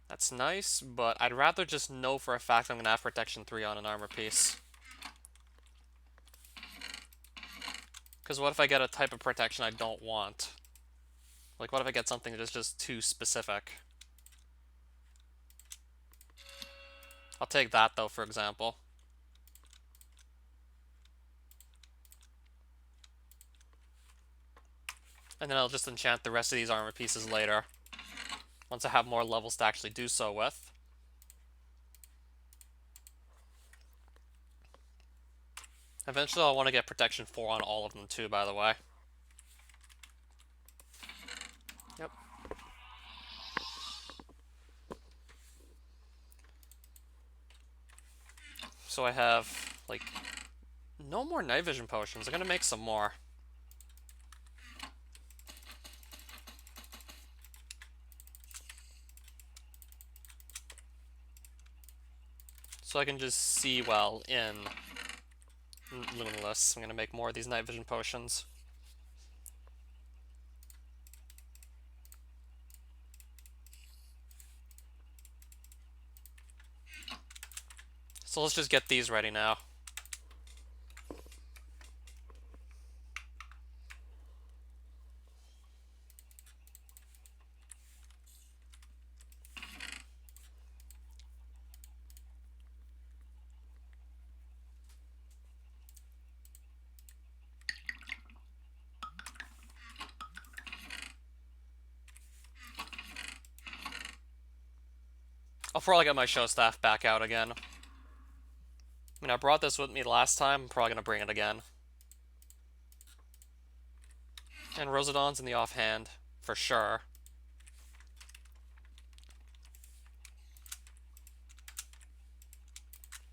That's nice, but I'd rather just know for a fact I'm going to have Protection 3 on an armor piece. Because what if I get a type of protection I don't want? Like, what if I get something that's just too specific? I'll take that, though, for example. And then I'll just enchant the rest of these armor pieces later, once I have more levels to actually do so with. Eventually I'll want to get Protection 4 on all of them too, by the way. Yep. So I have, like, no more night vision potions. I'm gonna make some more. So I can just see well in Luminous. I'm gonna make more of these night vision potions. So let's just get these ready now. I'll probably get my show staff back out again. I mean, I brought this with me last time. I'm probably gonna bring it again. And Rosadon's in the offhand, for sure.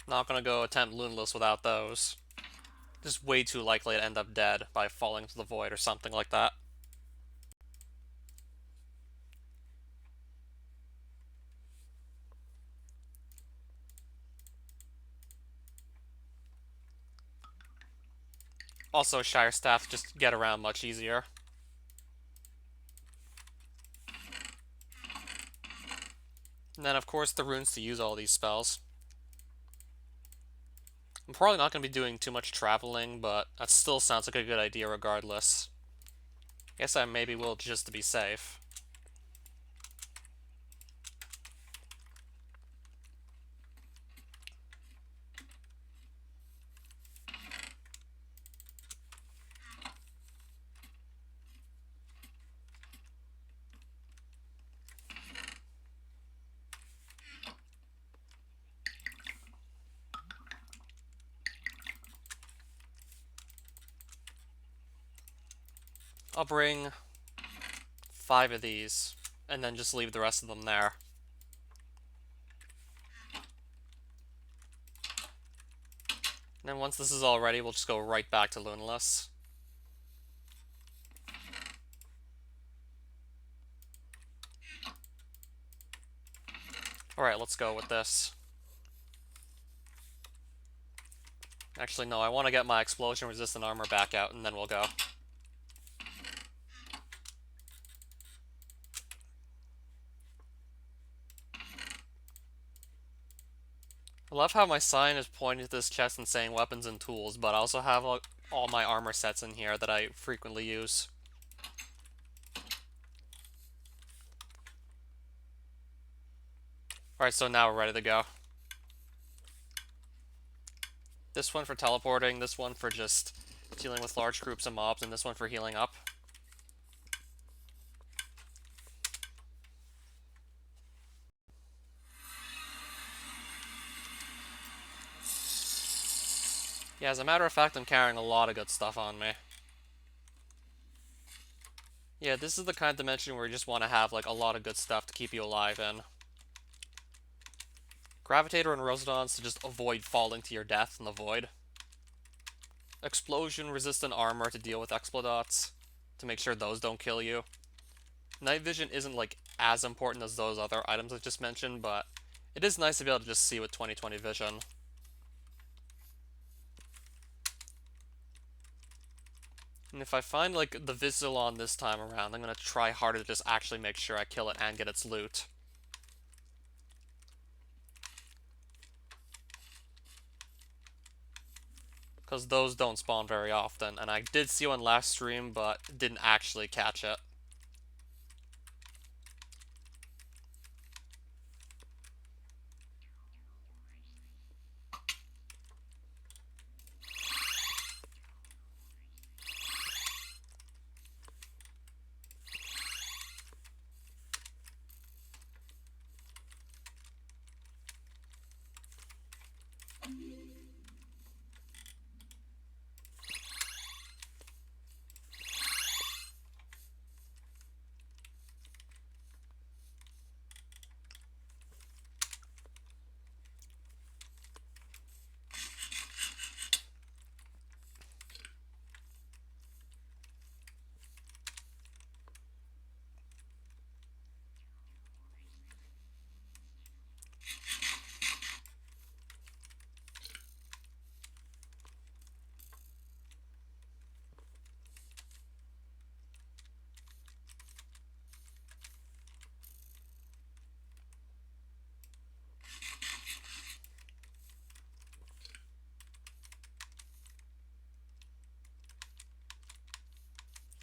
Not gonna go attempt Luneless without those. Just way too likely to end up dead by falling into the void or something like that. Also, Shire Staff just get around much easier. And then, of course, the runes to use all these spells. I'm probably not going to be doing too much traveling, but that still sounds like a good idea regardless. Guess I maybe will just to be safe. I'll bring 5 of these, and then just leave the rest of them there. And then once this is all ready, we'll just go right back to Luneless. Alright, let's go with this. Actually, no, I want to get my explosion-resistant armor back out, and then we'll go. love how my sign is pointing to this chest and saying weapons and tools, but I also have like, all my armor sets in here that I frequently use. Alright, so now we're ready to go. This one for teleporting, this one for just dealing with large groups of mobs, and this one for healing up. Yeah, as a matter of fact, I'm carrying a lot of good stuff on me. Yeah, this is the kind of dimension where you just want to have like a lot of good stuff to keep you alive in. Gravitator and Rosedons to just avoid falling to your death in the void. Explosion-resistant armor to deal with explodots, to make sure those don't kill you. Night vision isn't like as important as those other items I just mentioned, but it is nice to be able to just see with 20/20 vision. And if I find like the Vizilon this time around, I'm gonna try harder to just actually make sure I kill it and get its loot. Because those don't spawn very often, and I did see one last stream, but didn't actually catch it.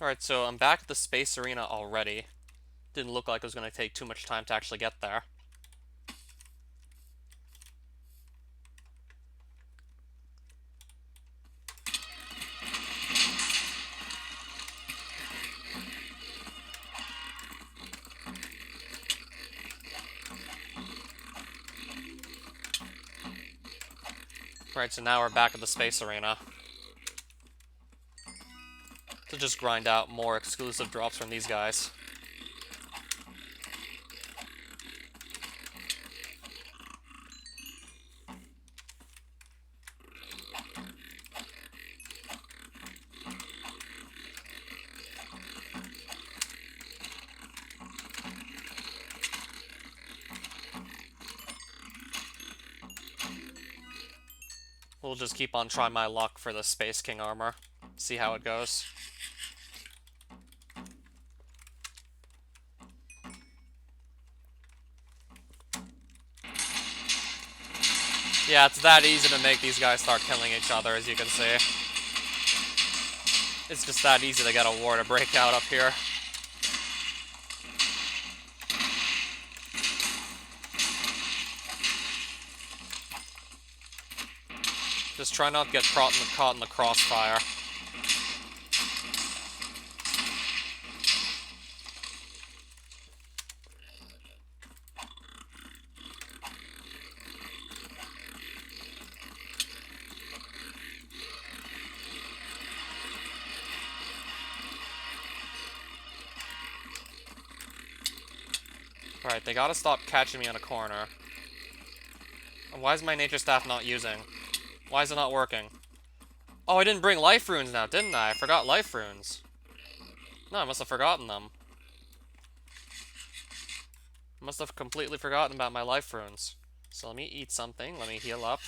Alright, so I'm back at the space arena already. Didn't look like it was going to take too much time to actually get there. Right, so now we're back at the space arena. To just grind out more exclusive drops from these guys. We'll just keep on trying my luck for the Space King armor. See how it goes. Yeah, it's that easy to make these guys start killing each other, as you can see. It's just that easy to get a war to break out up here. Just try not to get caught in the crossfire. Alright, they gotta stop catching me in a corner. And why is my nature staff not using? Why is it not working? Oh, I didn't bring life runes now, didn't I? I forgot life runes. No, I must have forgotten them. I must have completely forgotten about my life runes. So let me eat something, let me heal up.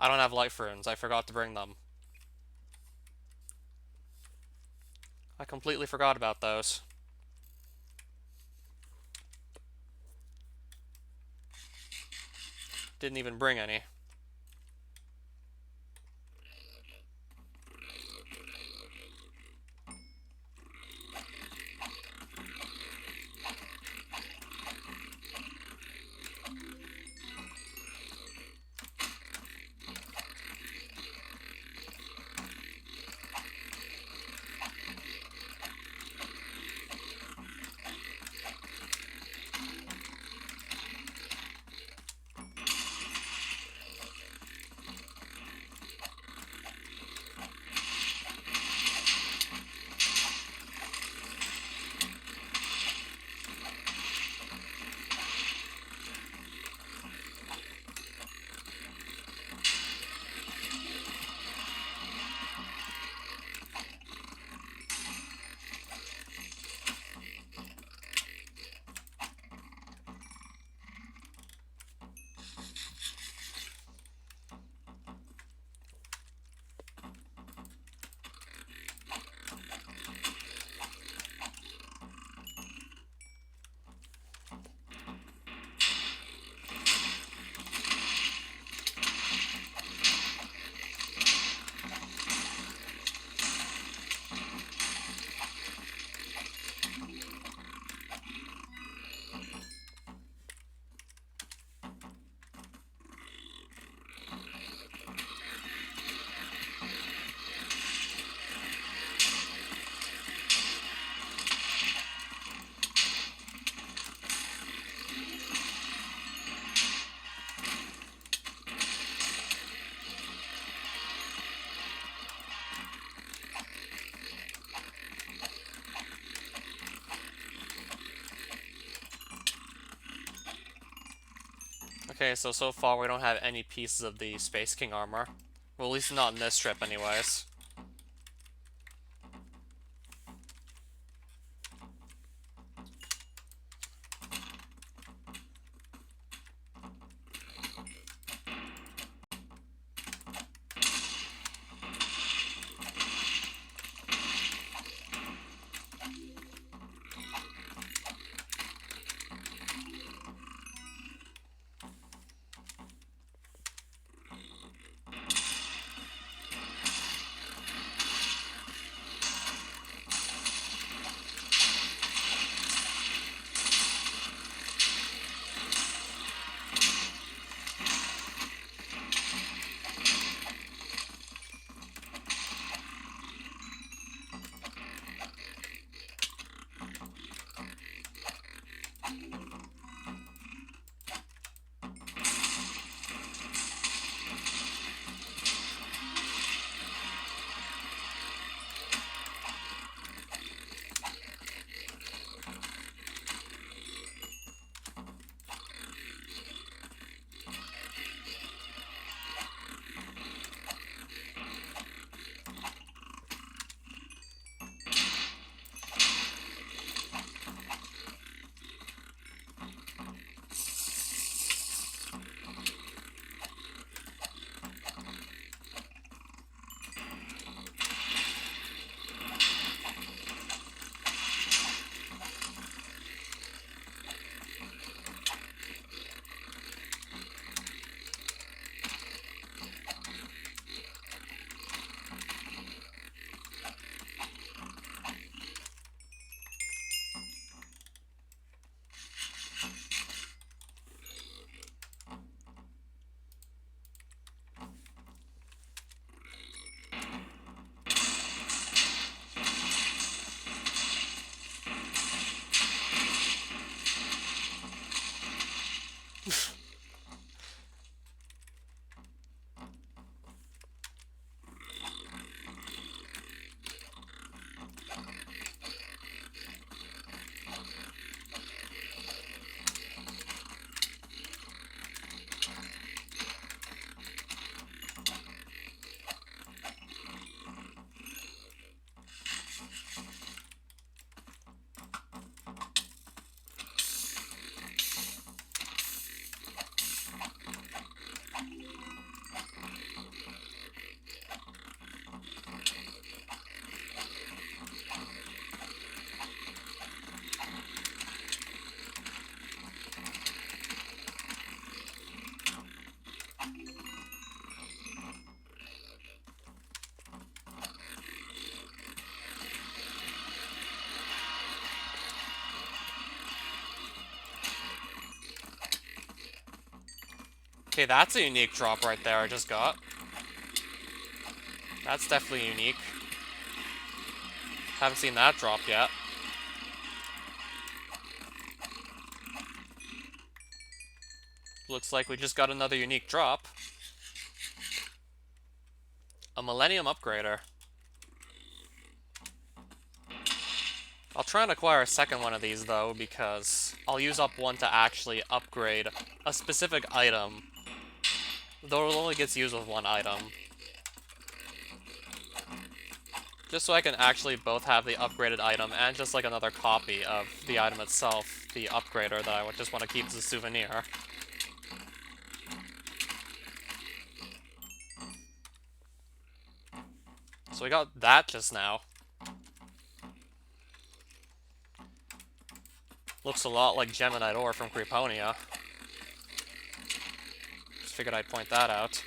I don't have life runes, I forgot to bring them. I completely forgot about those. Didn't even bring any. Okay, so far we don't have any pieces of the Space King armor. Well, at least not in this strip anyways. Okay, that's a unique drop right there I just got. That's definitely unique. Haven't seen that drop yet. Looks like we just got another unique drop. A Millennium Upgrader. I'll try and acquire a second one of these, though, because I'll use up one to actually upgrade a specific item, though it only gets used with one item. Just so I can actually both have the upgraded item and just like another copy of the item itself, the upgrader that I would just want to keep as a souvenir. So we got that just now. Looks a lot like Geminite ore from Creeponia. Just figured I'd point that out.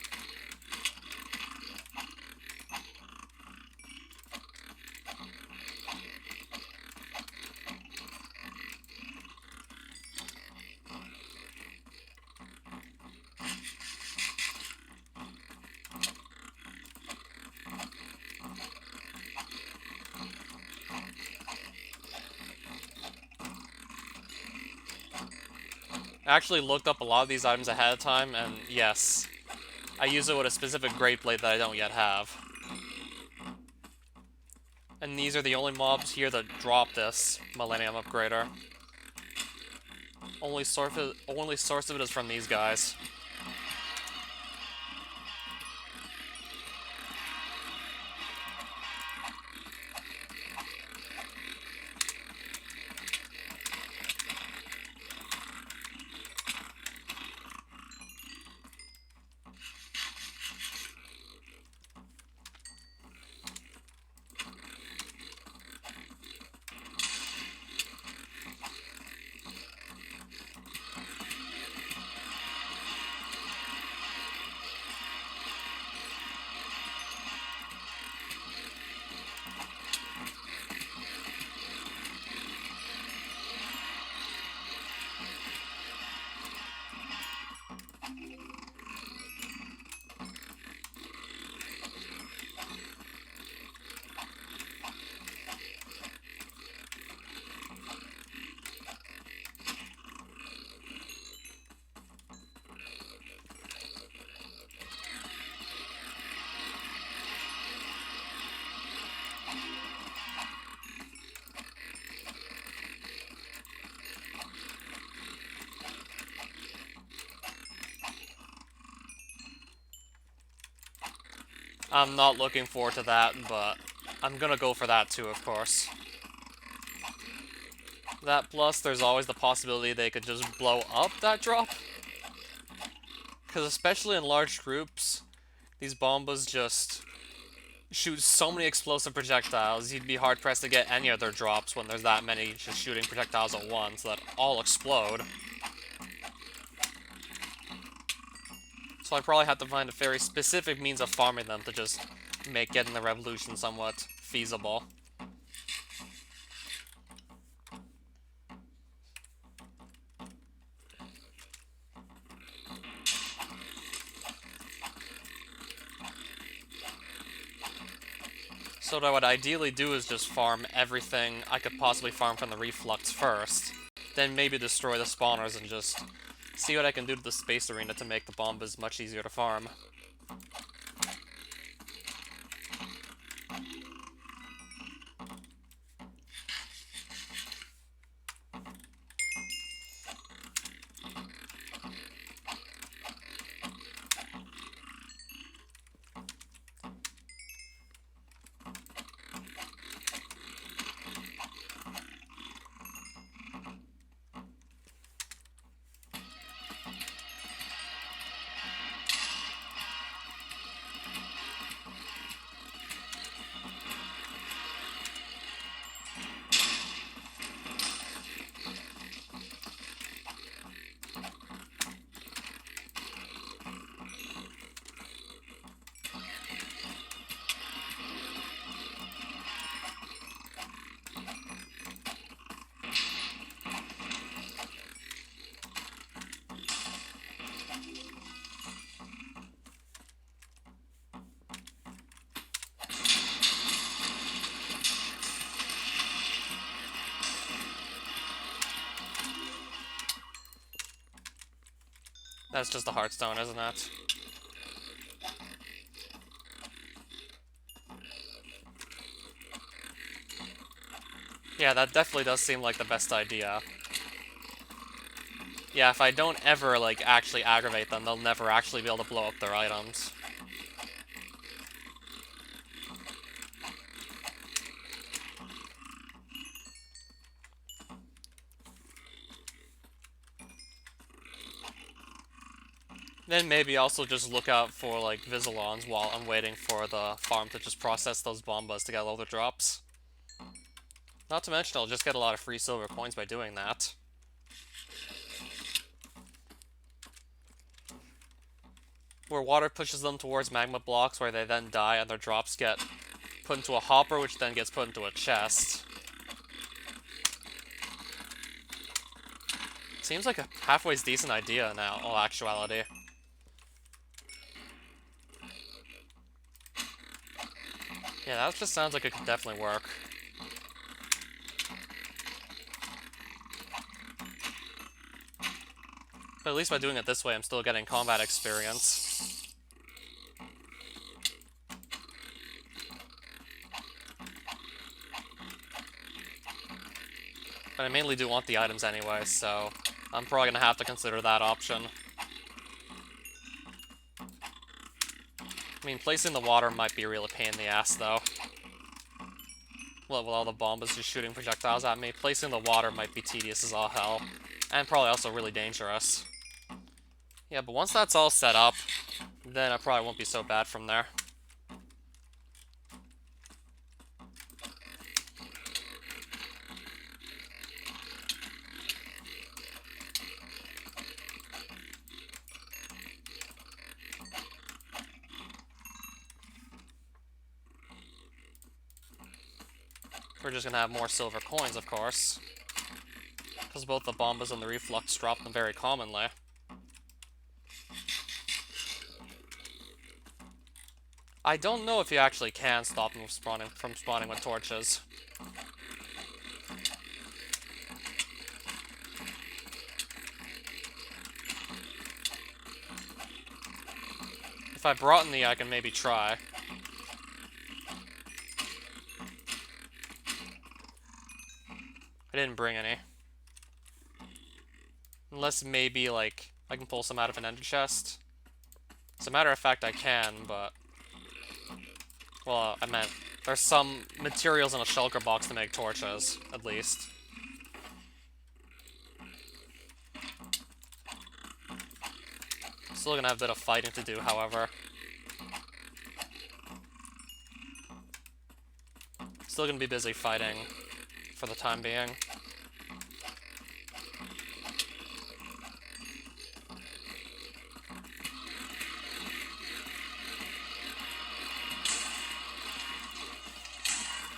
I actually looked up a lot of these items ahead of time, and yes, I use it with a specific Great Blade that I don't yet have. And these are the only mobs here that drop this Millennium Upgrader. Only source of it is from these guys. I'm not looking forward to that, but I'm gonna go for that too, of course. That plus, there's always the possibility they could just blow up that drop. Because especially in large groups, these bombas just shoot so many explosive projectiles, you'd be hard-pressed to get any other drops when there's that many just shooting projectiles at once that all explode. So I probably have to find a very specific means of farming them to just make getting the revolution somewhat feasible. So what I would ideally do is just farm everything I could possibly farm from the reflux first, then maybe destroy the spawners and just see what I can do to the space arena to make the bombas much easier to farm. That's just a Hearthstone, isn't it? Yeah, that definitely does seem like the best idea. Yeah, if I don't ever, like, actually aggravate them, they'll never actually be able to blow up their items. Then maybe also just look out for, like, Visalons while I'm waiting for the farm to just process those bombas to get all the drops. Not to mention, I'll just get a lot of free silver coins by doing that. Where water pushes them towards magma blocks where they then die and their drops get put into a hopper, which then gets put into a chest. Seems like a halfway decent idea now, in all actuality. Yeah, that just sounds like it could definitely work. But at least by doing it this way, I'm still getting combat experience. But I mainly do want the items anyway, so I'm probably gonna have to consider that option. I mean, placing the water might be a real pain in the ass, though. Well, with all the bombas just shooting projectiles at me, placing the water might be tedious as all hell. And probably also really dangerous. Yeah, but once that's all set up, then I probably won't be so bad from there. We're just gonna have more silver coins, of course. Because both the bombas and the reflux drop them very commonly. I don't know if you actually can stop them from spawning with torches. If I brought any, I can maybe try. I didn't bring any. Unless maybe, like, I can pull some out of an ender chest. As a matter of fact, I can, but... Well, I meant, there's some materials in a shulker box to make torches, at least. Still gonna have a bit of fighting to do, however. Still gonna be busy fighting for the time being.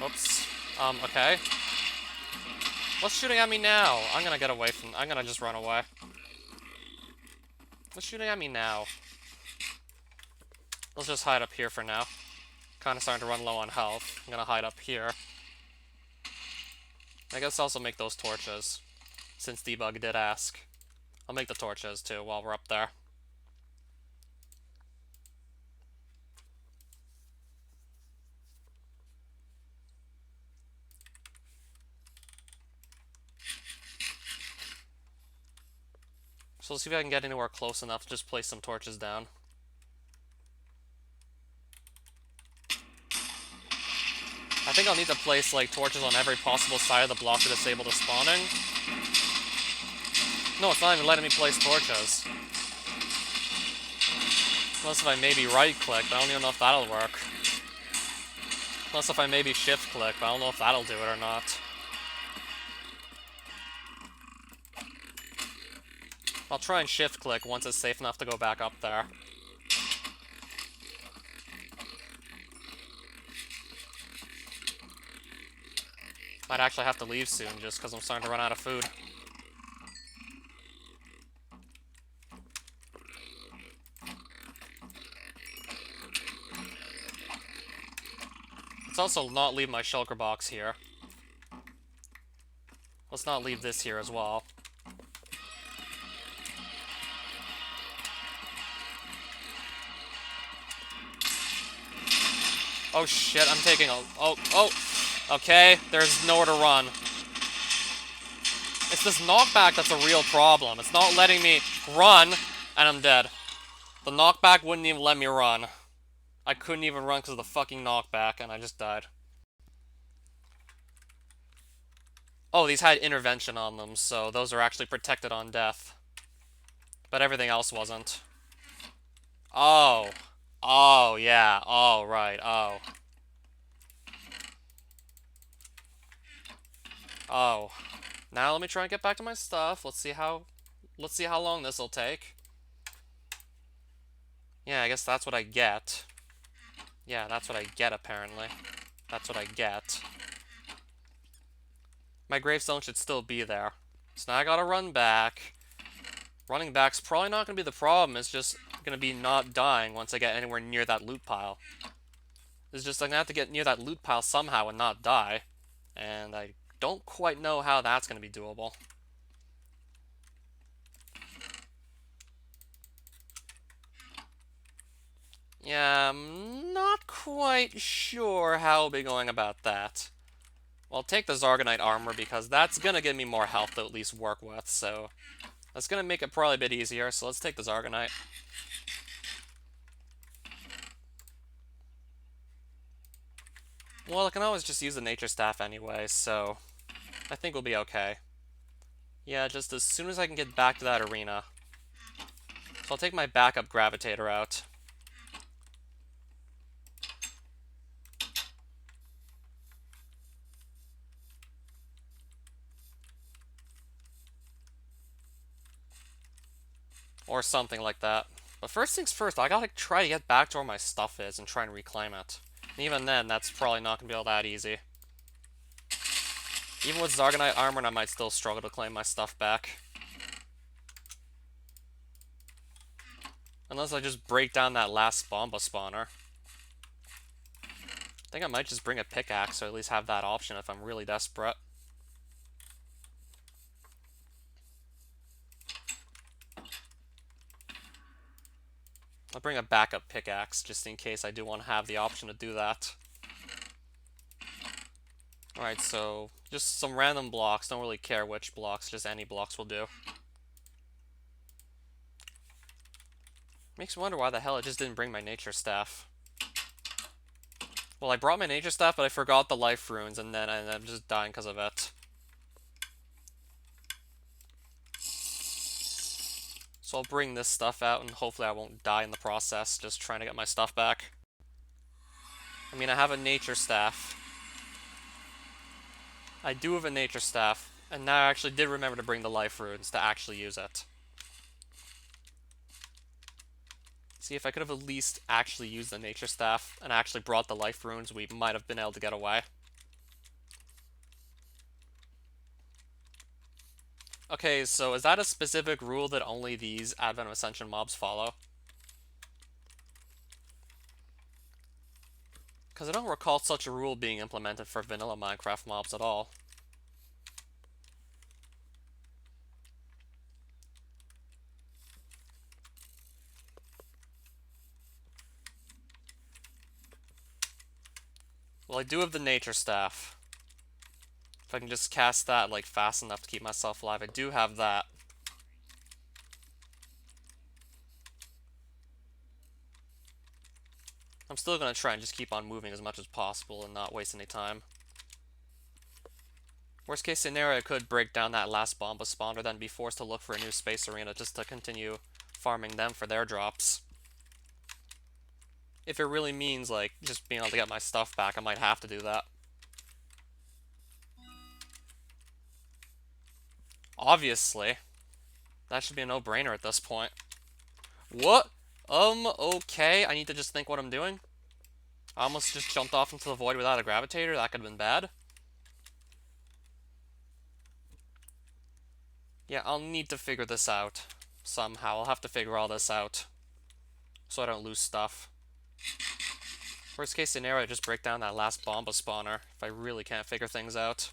Oops. Okay. What's shooting at me now? I'm gonna get away from... I'm gonna just run away. What's shooting at me now? Let's just hide up here for now. Kinda starting to run low on health. I'm gonna hide up here. I guess also make those torches, since Debug did ask. I'll make the torches, too, while we're up there. So let's see if I can get anywhere close enough to just place some torches down. I think I'll need to place, like, torches on every possible side of the block to disable the spawning. No, it's not even letting me place torches. Unless if I maybe right-click, but I don't even know if that'll work. Unless if I maybe shift-click, but I don't know if that'll do it or not. I'll try and shift-click once it's safe enough to go back up there. Might actually have to leave soon, just because I'm starting to run out of food. Let's also not leave my shulker box here. Let's not leave this here as well. Oh shit, I'm taking a... Oh. Okay, there's nowhere to run. It's this knockback that's a real problem. It's not letting me run, and I'm dead. The knockback wouldn't even let me run. I couldn't even run because of the fucking knockback, and I just died. Oh, these had intervention on them, so those are actually protected on death. But everything else wasn't. Oh. Oh, yeah. Oh, right. Oh. Oh. Now let me try and get back to my stuff. Let's see how long this will take. Yeah, I guess that's what I get. Yeah, that's what I get, apparently. That's what I get. My gravestone should still be there. So now I gotta run back. Running back's probably not gonna be the problem. It's just gonna be not dying once I get anywhere near that loot pile. It's just I'm gonna have to get near that loot pile somehow and not die. And I don't quite know how that's gonna be doable. Yeah, I'm not quite sure how I'll be going about that. Well, I'll take the Zargonite armor because that's gonna give me more health to at least work with, so that's gonna make it probably a bit easier, so let's take the Zargonite. Well, I can always just use the Nature Staff anyway, so I think we'll be okay. Yeah, just as soon as I can get back to that arena. So I'll take my backup Gravitator out. Or something like that. But first things first, I gotta try to get back to where my stuff is and try and reclaim it. And even then, that's probably not gonna be all that easy. Even with Zargonite armor, I might still struggle to claim my stuff back. Unless I just break down that last Bomba spawner. I think I might just bring a pickaxe, or at least have that option if I'm really desperate. I'll bring a backup pickaxe, just in case I do want to have the option to do that. Alright, so just some random blocks, don't really care which blocks, just any blocks will do. Makes me wonder why the hell I just didn't bring my nature staff. Well, I brought my nature staff, but I forgot the life runes, and then I ended up just dying because of it. So I'll bring this stuff out, and hopefully I won't die in the process, just trying to get my stuff back. I mean, I have a nature staff. I do have a nature staff, and now I actually did remember to bring the life runes to actually use it. See, if I could have at least actually used the nature staff and actually brought the life runes, we might have been able to get away. Okay, so is that a specific rule that only these Advent of Ascension mobs follow? Because I don't recall such a rule being implemented for vanilla Minecraft mobs at all. Well, I do have the nature staff. If I can just cast that, like, fast enough to keep myself alive, I do have that. I'm still gonna try and just keep on moving as much as possible and not waste any time. Worst case scenario, I could break down that last Bomba spawner, then be forced to look for a new space arena just to continue farming them for their drops. If it really means, like, just being able to get my stuff back, I might have to do that. Obviously. That should be a no-brainer at this point. What? Okay, I need to just think what I'm doing. I almost just jumped off into the void without a gravitator. That could have been bad. Yeah, I'll need to figure this out. Somehow. I'll have to figure all this out. So I don't lose stuff. Worst case scenario, I just break down that last Bomba spawner if I really can't figure things out.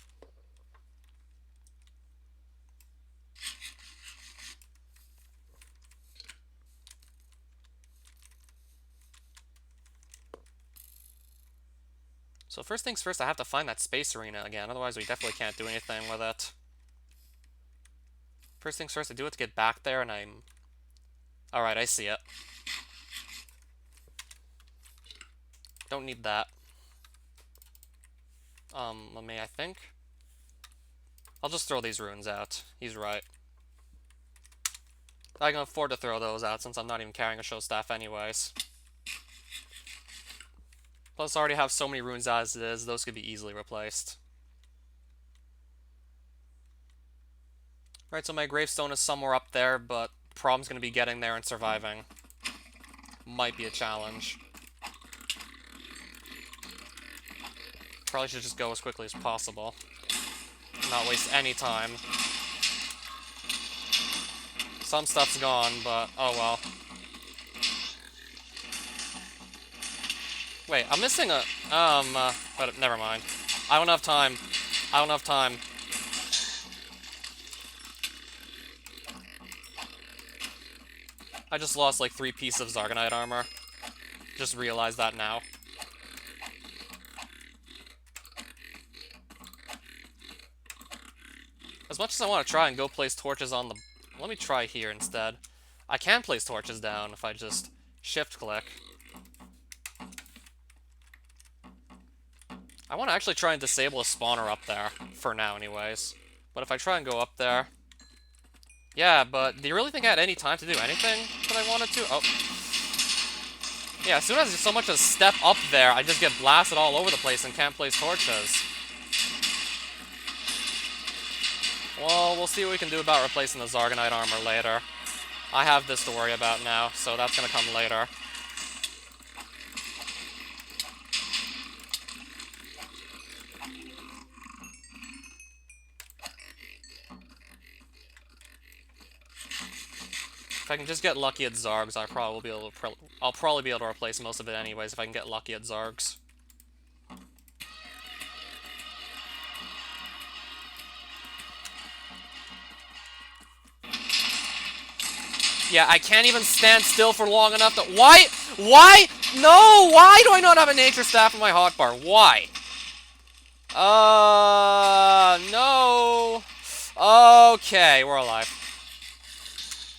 So first things first, I have to find that space arena again, otherwise we definitely can't do anything with it. First things first, I do have to get back there, and I'm... Alright, I see it. Don't need that. Let me, I think. I'll just throw these runes out. He's right. I can afford to throw those out since I'm not even carrying a show staff anyways. Plus, I already have so many runes as it is, those could be easily replaced. Right, so my gravestone is somewhere up there, but the problem's going to be getting there and surviving. Might be a challenge. Probably should just go as quickly as possible. Not waste any time. Some stuff's gone, but oh well. Wait, I'm missing a... but never mind. I don't have time. I don't have time. I just lost like 3 pieces of Zargonite armor. Just realized that now. As much as I want to try and go place torches on the... Let me try here instead. I can place torches down if I just shift-click. I want to actually try and disable a spawner up there, for now anyways. But if I try and go up there... Yeah, but do you really think I had any time to do anything that I wanted to? Oh. Yeah, as soon as so much as step up there, I just get blasted all over the place and can't place torches. Well, we'll see what we can do about replacing the Zargonite armor later. I have this to worry about now, so that's gonna come later. If I can just get lucky at Zargs, I'll probably be able to replace most of it anyways if I can get lucky at Zargs. Yeah, I can't even stand still for long enough to... Why? Why? No! Why do I not have a nature staff in my hotbar? Why? No. Okay, we're alive.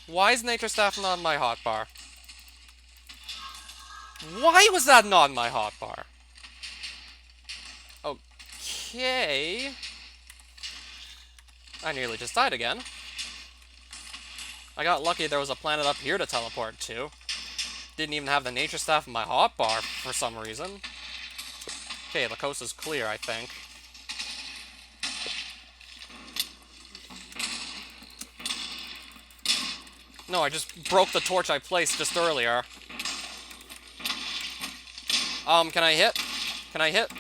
Why is nature staff not in my hotbar? Why was that not in my hotbar? Okay. I nearly just died again. I got lucky there was a planet up here to teleport to. Didn't even have the nature staff in my hotbar for some reason. Okay, the coast is clear, I think. No, I just broke the torch I placed just earlier. Can I hit? Can I hit?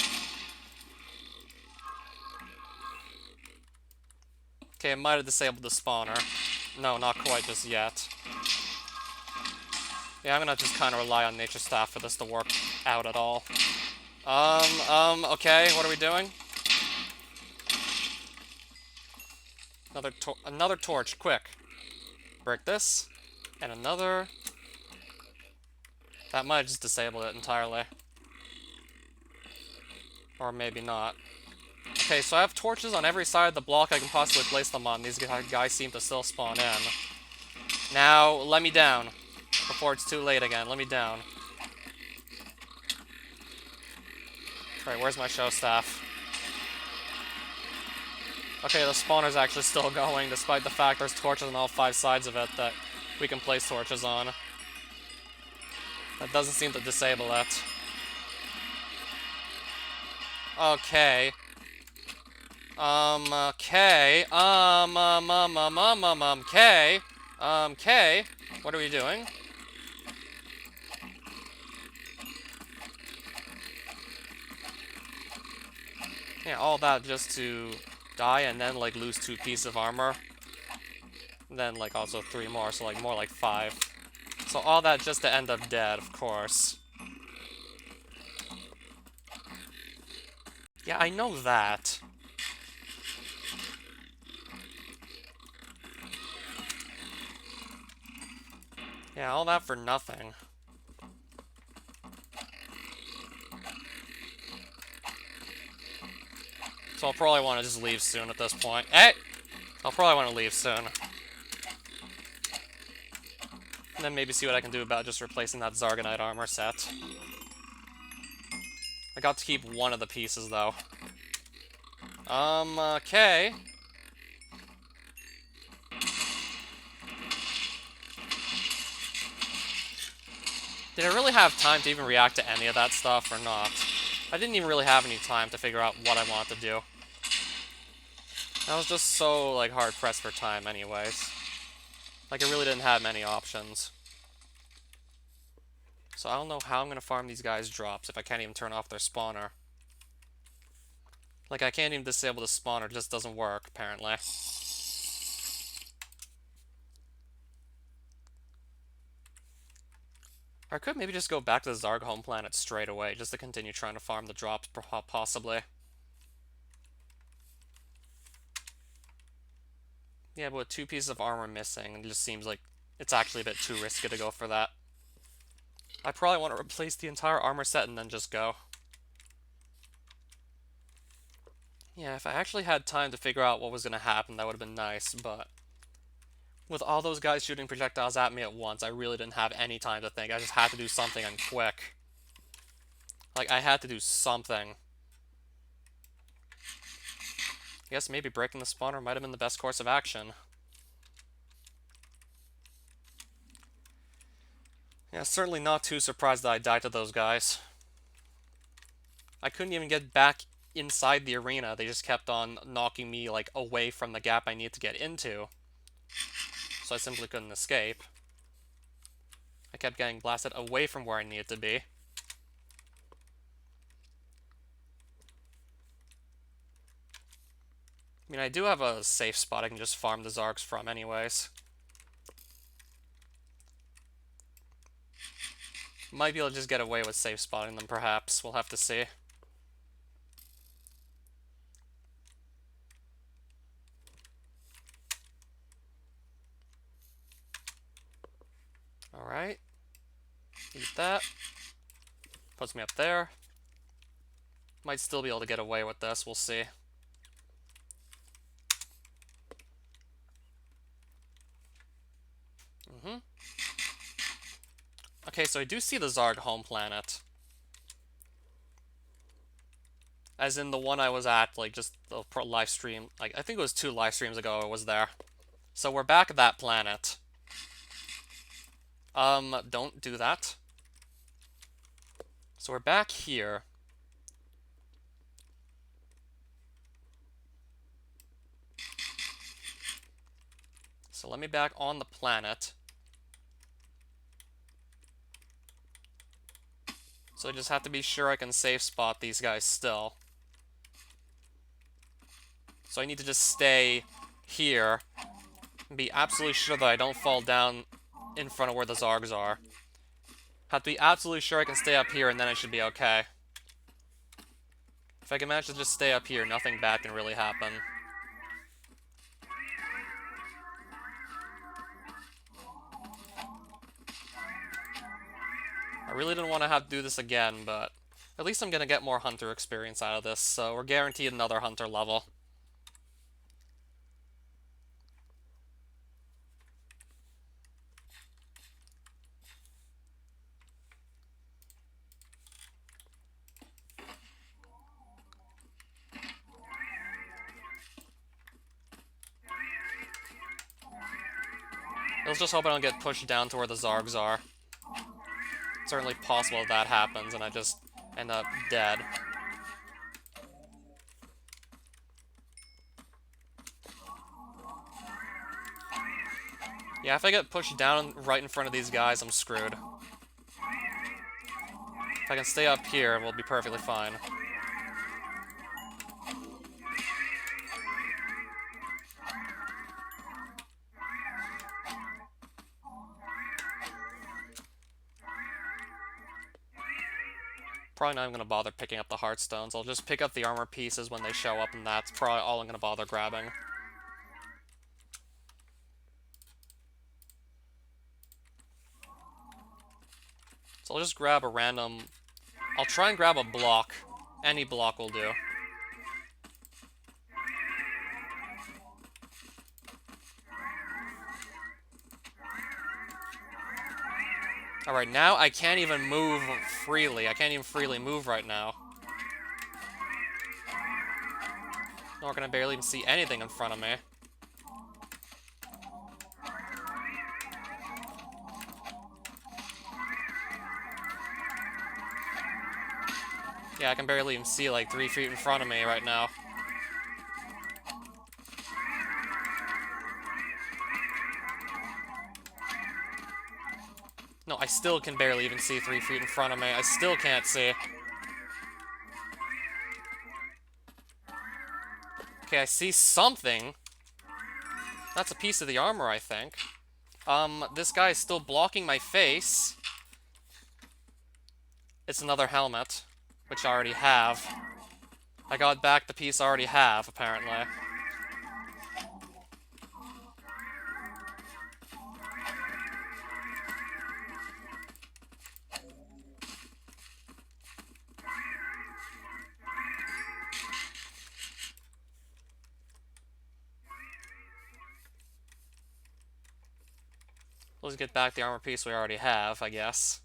Okay, I might have disabled the spawner. No, not quite just yet. Yeah, I'm gonna just kind of rely on nature staff for this to work out at all. Okay, what are we doing? Another torch, quick. Break this, and another. That might just disable it entirely. Or maybe not. Okay, so I have torches on every side of the block I can possibly place them on. These guys seem to still spawn in. Now, let me down. Before it's too late again, let me down. Alright, where's my show staff? Okay, the spawner's actually still going, despite the fact there's torches on all 5 sides of it that we can place torches on. That doesn't seem to disable it. Okay. Okay. Okay. What are we doing? Yeah, all that just to die and then, like, lose 2 pieces of armor. And then, like, also 3 more, so, like, more like 5. So all that just to end up dead, of course. Yeah, I know that. Yeah, all that for nothing. So I'll probably want to just leave soon at this point. Hey! I'll probably want to leave soon. And then maybe see what I can do about just replacing that Zargonite armor set. I got to keep one of the pieces, though. Okay. Did I really have time to even react to any of that stuff, or not? I didn't even really have any time to figure out what I wanted to do. I was just so, like, hard-pressed for time anyways. Like, I really didn't have many options. So I don't know how I'm gonna farm these guys' drops if I can't even turn off their spawner. Like, I can't even disable the spawner, it just doesn't work, apparently. Or I could maybe just go back to the Zarg home planet straight away, just to continue trying to farm the drops, possibly. Yeah, but with 2 pieces of armor missing, it just seems like it's actually a bit too risky to go for that. I probably want to replace the entire armor set and then just go. Yeah, if I actually had time to figure out what was going to happen, that would have been nice, but... with all those guys shooting projectiles at me at once, I really didn't have any time to think. I just had to do something and quick. Like, I had to do something. I guess maybe breaking the spawner might have been the best course of action. Yeah, certainly not too surprised that I died to those guys. I couldn't even get back inside the arena. They just kept on knocking me, like, away from the gap I need to get into. So I simply couldn't escape. I kept getting blasted away from where I needed to be. I mean, I do have a safe spot I can just farm the Zargs from anyways. Might be able to just get away with safe spotting them, perhaps. We'll have to see. Alright. Eat that. Puts me up there. Might still be able to get away with this, we'll see. Okay, so I do see the Zarg home planet. As in the one I was at, like, just the live stream. Like, I think it was 2 live streams ago I was there. So we're back at that planet. Don't do that. So we're back here. So let me back on the planet. So I just have to be sure I can safe spot these guys still. So I need to just stay here and be absolutely sure that I don't fall down in front of where the Zargs are. Have to be absolutely sure I can stay up here and then I should be okay. If I can manage to just stay up here, nothing bad can really happen. I really didn't want to have to do this again, but at least I'm going to get more hunter experience out of this, so we're guaranteed another hunter level. Let's just hope I don't get pushed down to where the Zargs are. It's certainly possible that happens and I just end up dead. Yeah, if I get pushed down right in front of these guys, I'm screwed. If I can stay up here, we'll be perfectly fine. Probably not even going to bother picking up the Heartstones. I'll just pick up the armor pieces when they show up, and that's probably all I'm going to bother grabbing. So I'll just grab a random... I'll try and grab a block. Any block will do. Alright, now I can't even move freely. I can't even freely move right now. Nor can I barely even see anything in front of me. Yeah, I can barely even see like 3 feet in front of me right now. No, I still can barely even see 3 feet in front of me. I still can't see. Okay, I see something. That's a piece of the armor, I think. This guy is still blocking my face. It's another helmet, which I already have. I got back the piece I already have, apparently. Let's get back the armor piece we already have, I guess.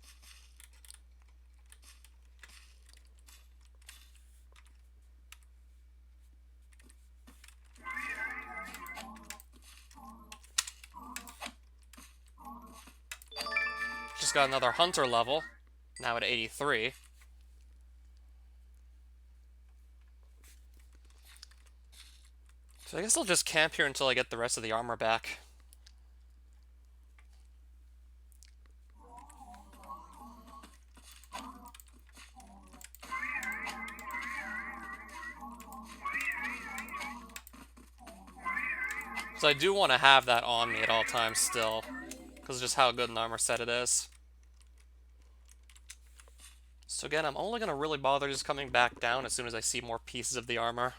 Just got another hunter level, now at 83. So I guess I'll just camp here until I get the rest of the armor back. So I do want to have that on me at all times still, because of just how good an armor set it is. So again, I'm only going to really bother just coming back down as soon as I see more pieces of the armor.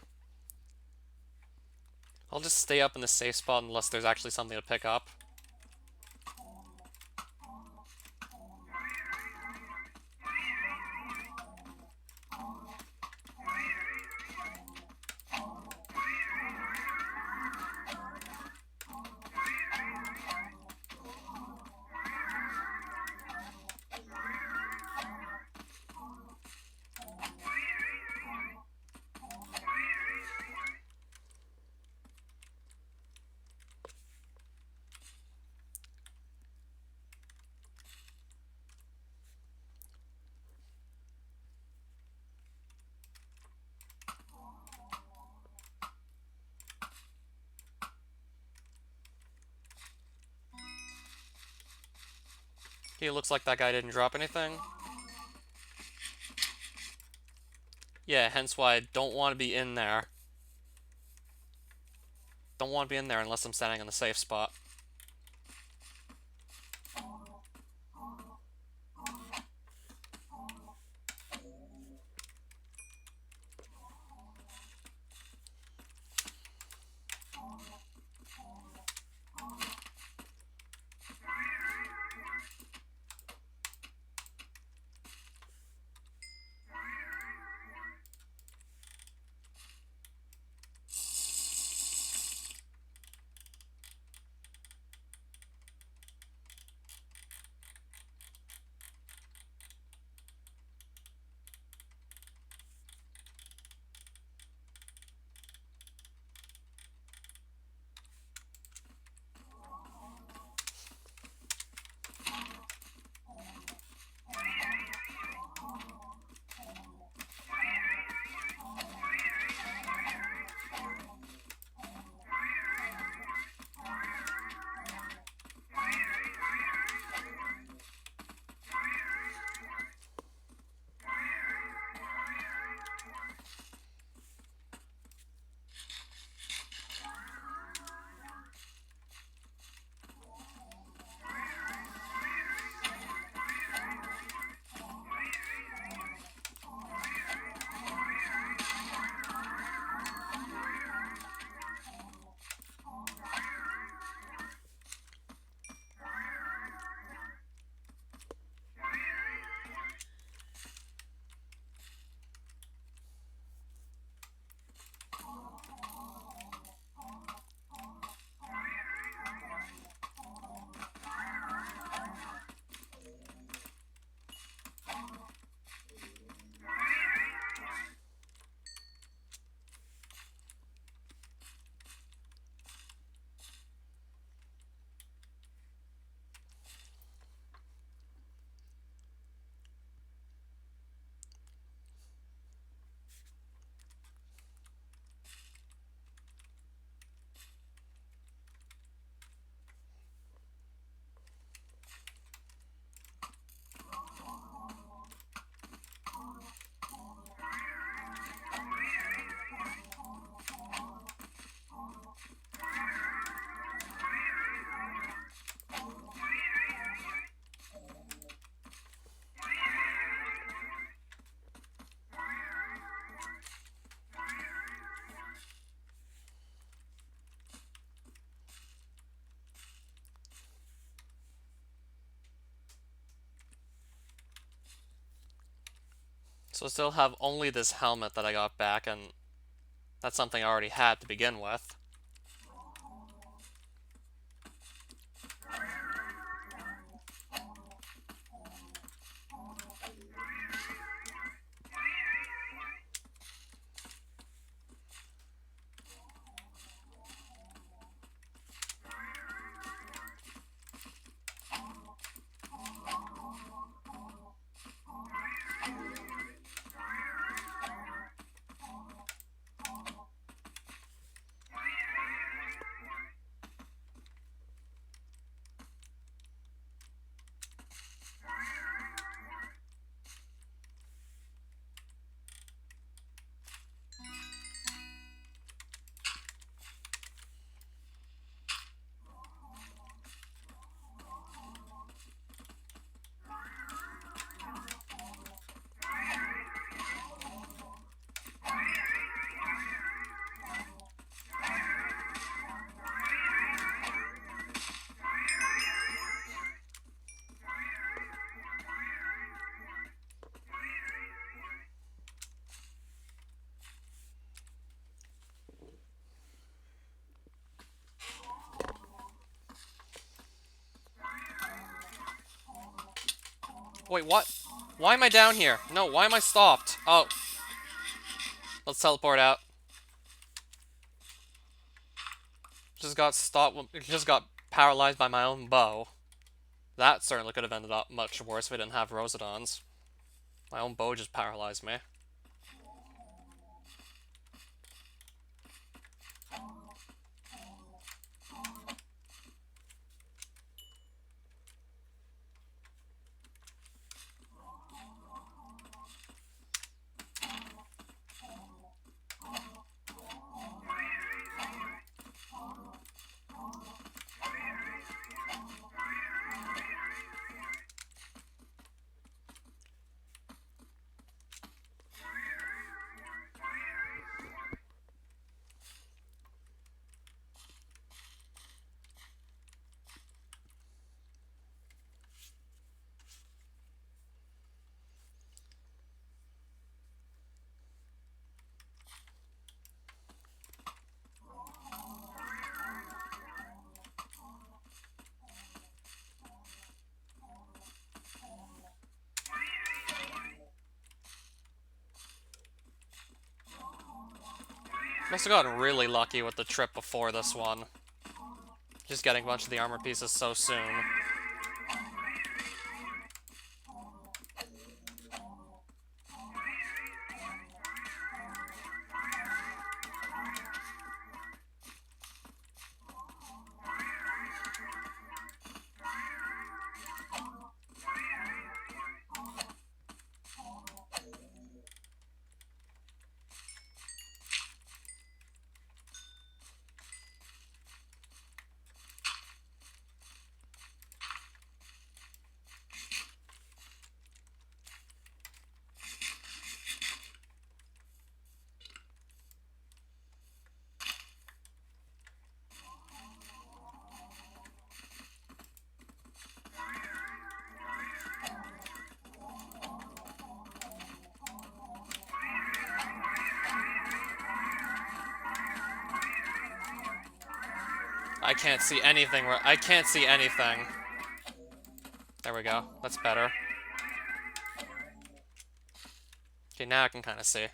I'll just stay up in the safe spot unless there's actually something to pick up. Okay, looks like that guy didn't drop anything. Yeah, hence why I don't want to be in there. Don't want to be in there unless I'm standing in the safe spot. So I still have only this helmet that I got back, and that's something I already had to begin with. Wait, what? Why am I down here? No, why am I stopped? Oh. Let's teleport out. Just got stopped. Just got paralyzed by my own bow. That certainly could have ended up much worse if I didn't have Rosidons. My own bow just paralyzed me. Must have gotten really lucky with the trip before this one. Just getting a bunch of the armor pieces so soon. I can't see anything. I can't see anything. There we go. That's better. Okay, now I can kind of see.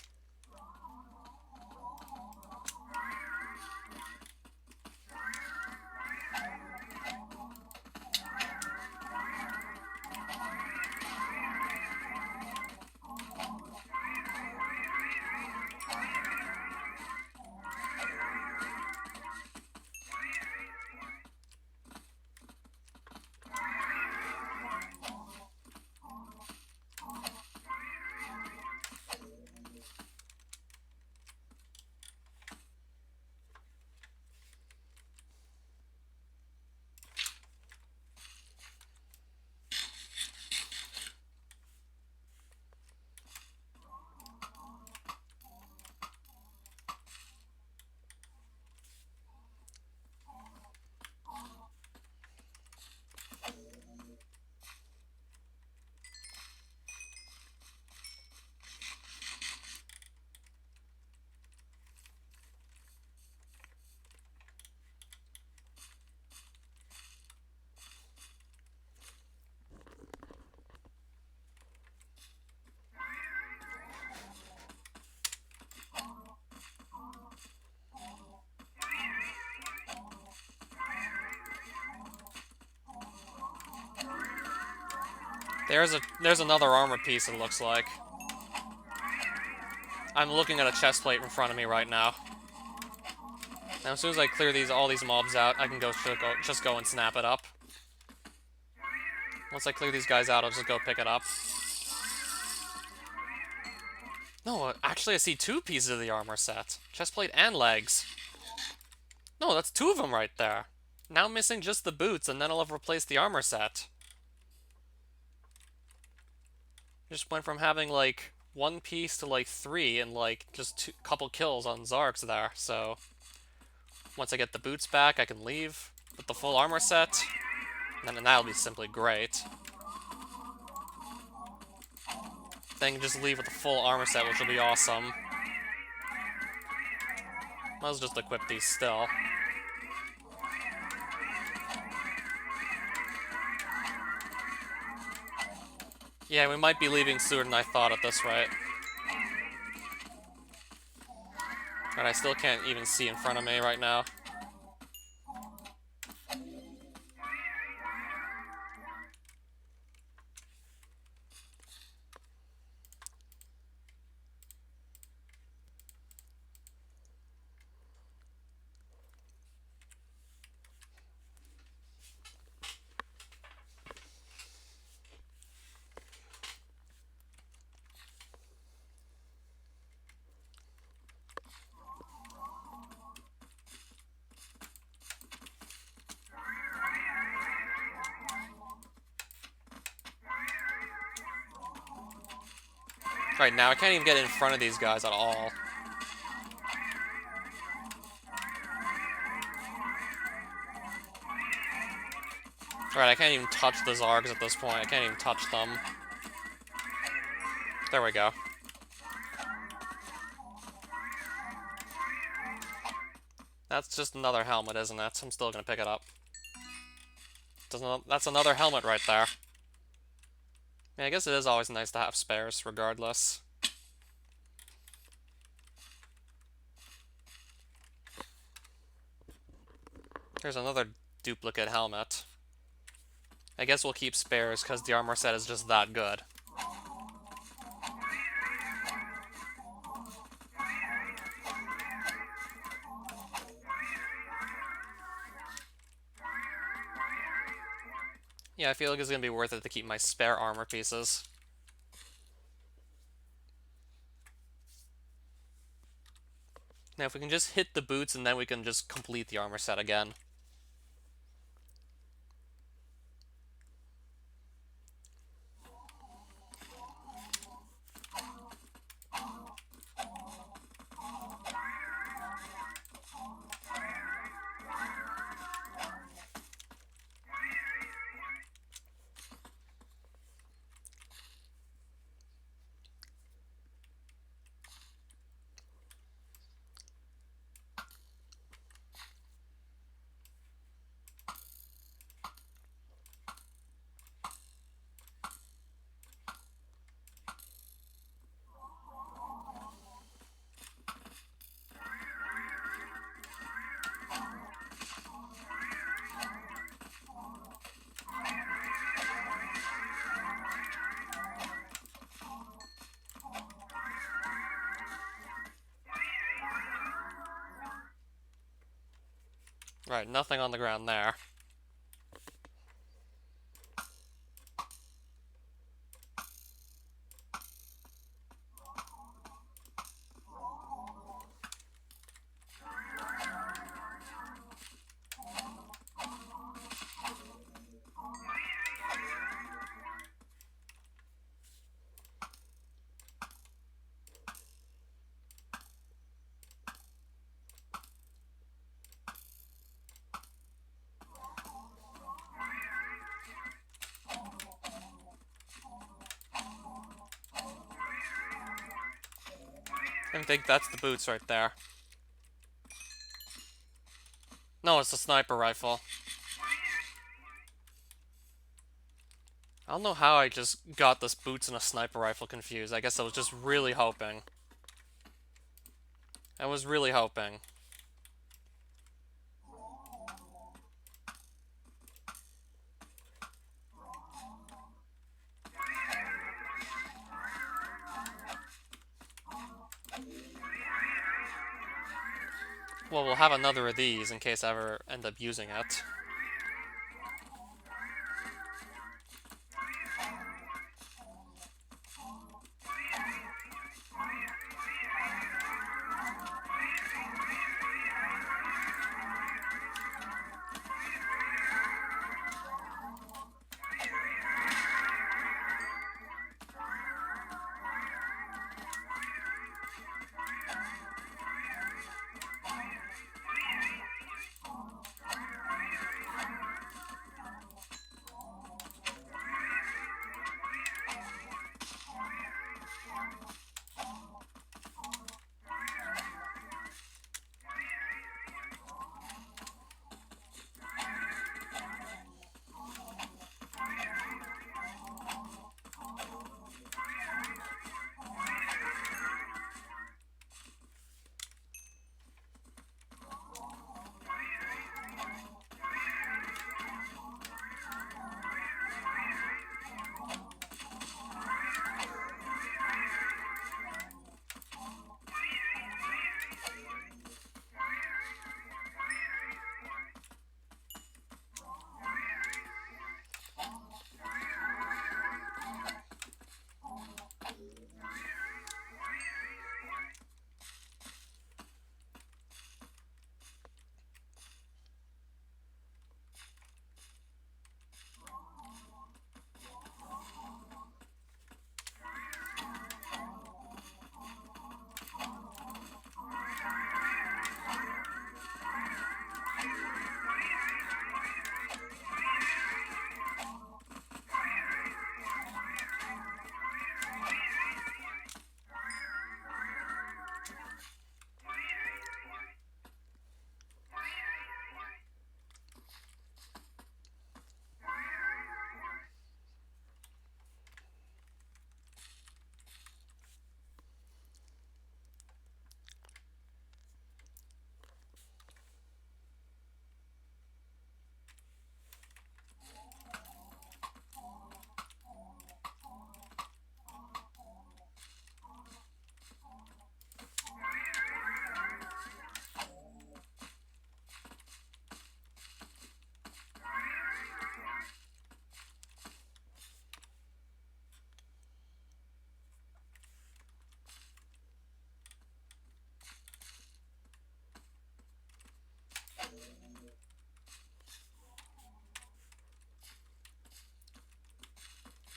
There's another armor piece, it looks like. I'm looking at a chest plate in front of me right now. Now, as soon as I clear all these mobs out, I can just go and snap it up. Once I clear these guys out, I'll just go pick it up. No, actually I see two pieces of the armor set. Chestplate and legs. No, that's two of them right there. Now I'm missing just the boots, and then I'll have replaced the armor set. Just went from having, like, one piece to, like, three, and, like, just couple kills on Zarks there, so... Once I get the boots back, I can leave with the full armor set, and then that'll be simply great. Then I can just leave with the full armor set, which will be awesome. Might as well just equip these still. Yeah, we might be leaving sooner than I thought at this rate. And I still can't even see in front of me right now. Right now, I can't even get in front of these guys at all. Right, I can't even touch the Zargs at this point. I can't even touch them. There we go. That's just another helmet, isn't it? I'm still gonna pick it up. That's another helmet right there. Yeah, I guess it is always nice to have spares, regardless. There's another duplicate helmet. I guess we'll keep spares, because the armor set is just that good. Yeah, I feel like it's gonna be worth it to keep my spare armor pieces. Now, if we can just hit the boots, and then we can just complete the armor set again. Right, nothing on the ground there. I think that's the boots right there. No, it's a sniper rifle. I don't know how I just got this boots and a sniper rifle confused. I guess I was just really hoping. I was really hoping. Well, we'll have another of these in case I ever end up using it.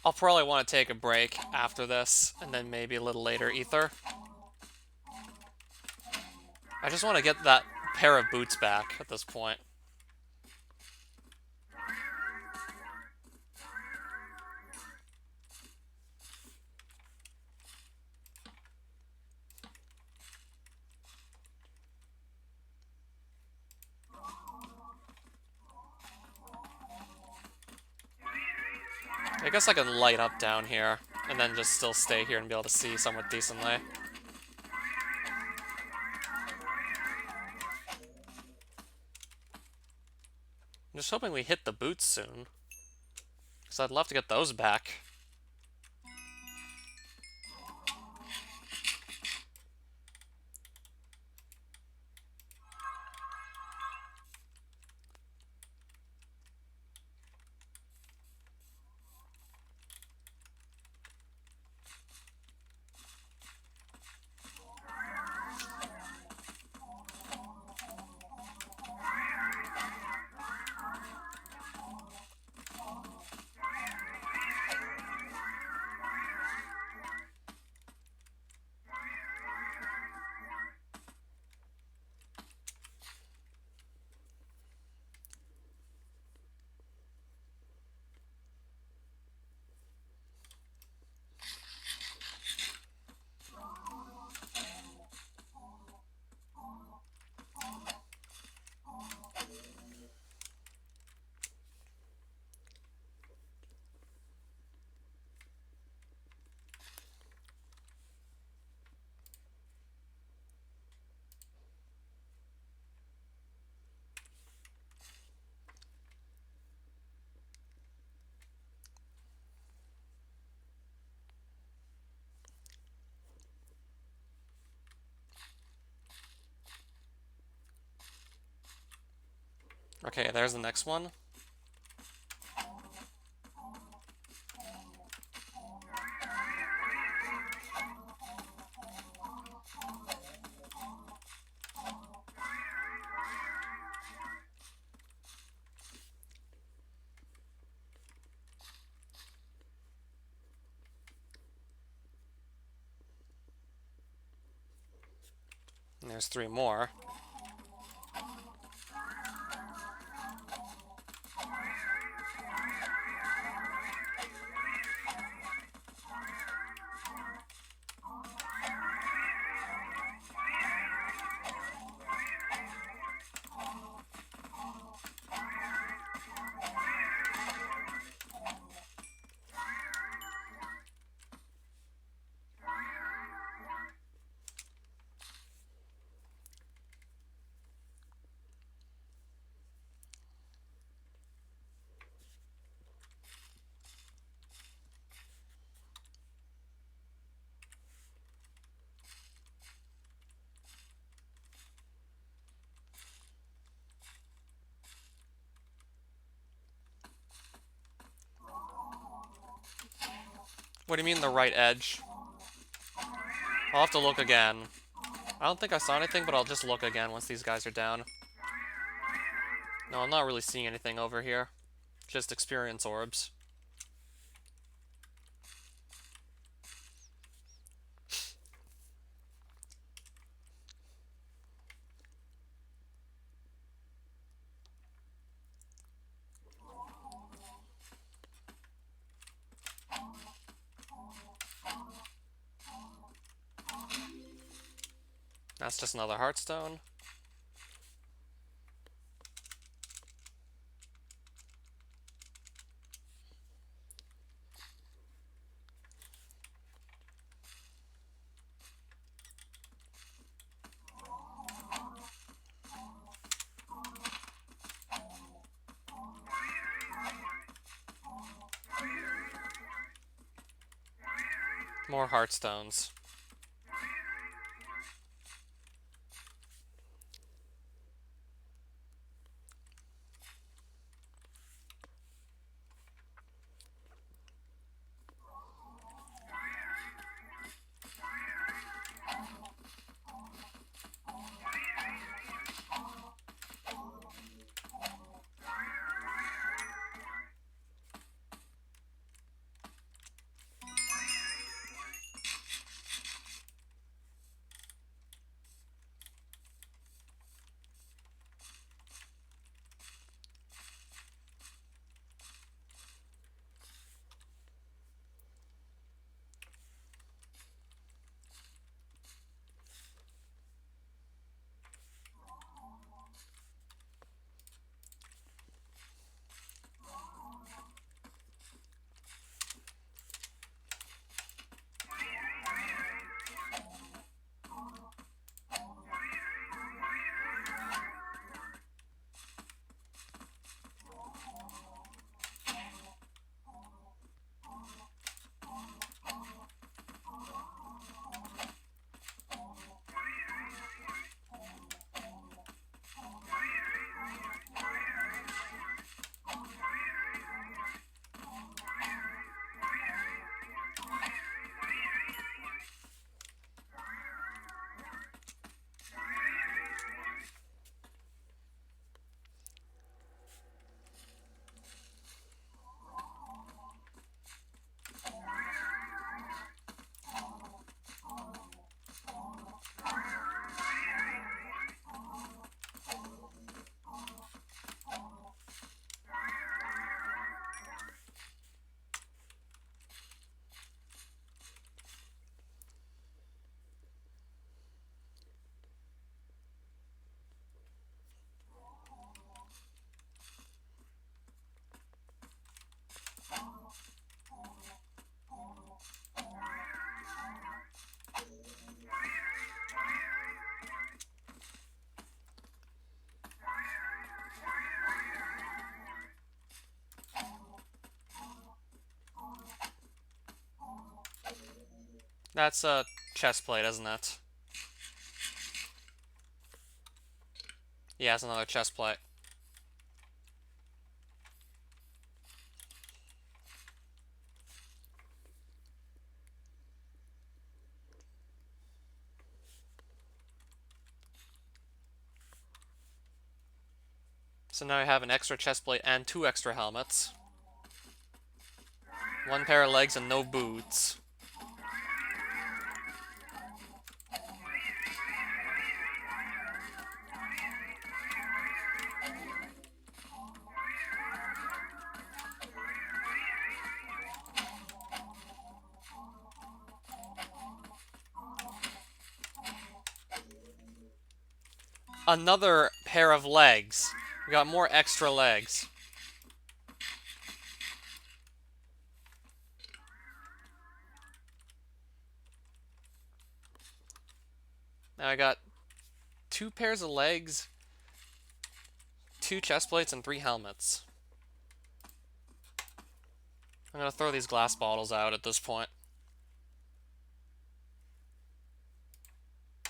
I'll probably want to take a break after this, and then maybe a little later ether. I just want to get that pair of boots back at this point. I guess I can light up down here, and then just still stay here and be able to see somewhat decently. I'm just hoping we hit the boots soon, because I'd love to get those back. Okay, there's the next one. And there's 3 more. What do you mean the right edge? I'll have to look again. I don't think I saw anything, but I'll just look again once these guys are down. No, I'm not really seeing anything over here. Just experience orbs. That's just another heartstone. More heartstones. That's a chest plate, isn't it? Yeah, it's another chest plate. So now I have an extra chest plate and 2 extra helmets. 1 pair of legs and no boots. Another pair of legs. We got more extra legs. Now I got 2 pairs of legs, 2 chest plates, and 3 helmets. I'm gonna throw these glass bottles out at this point. I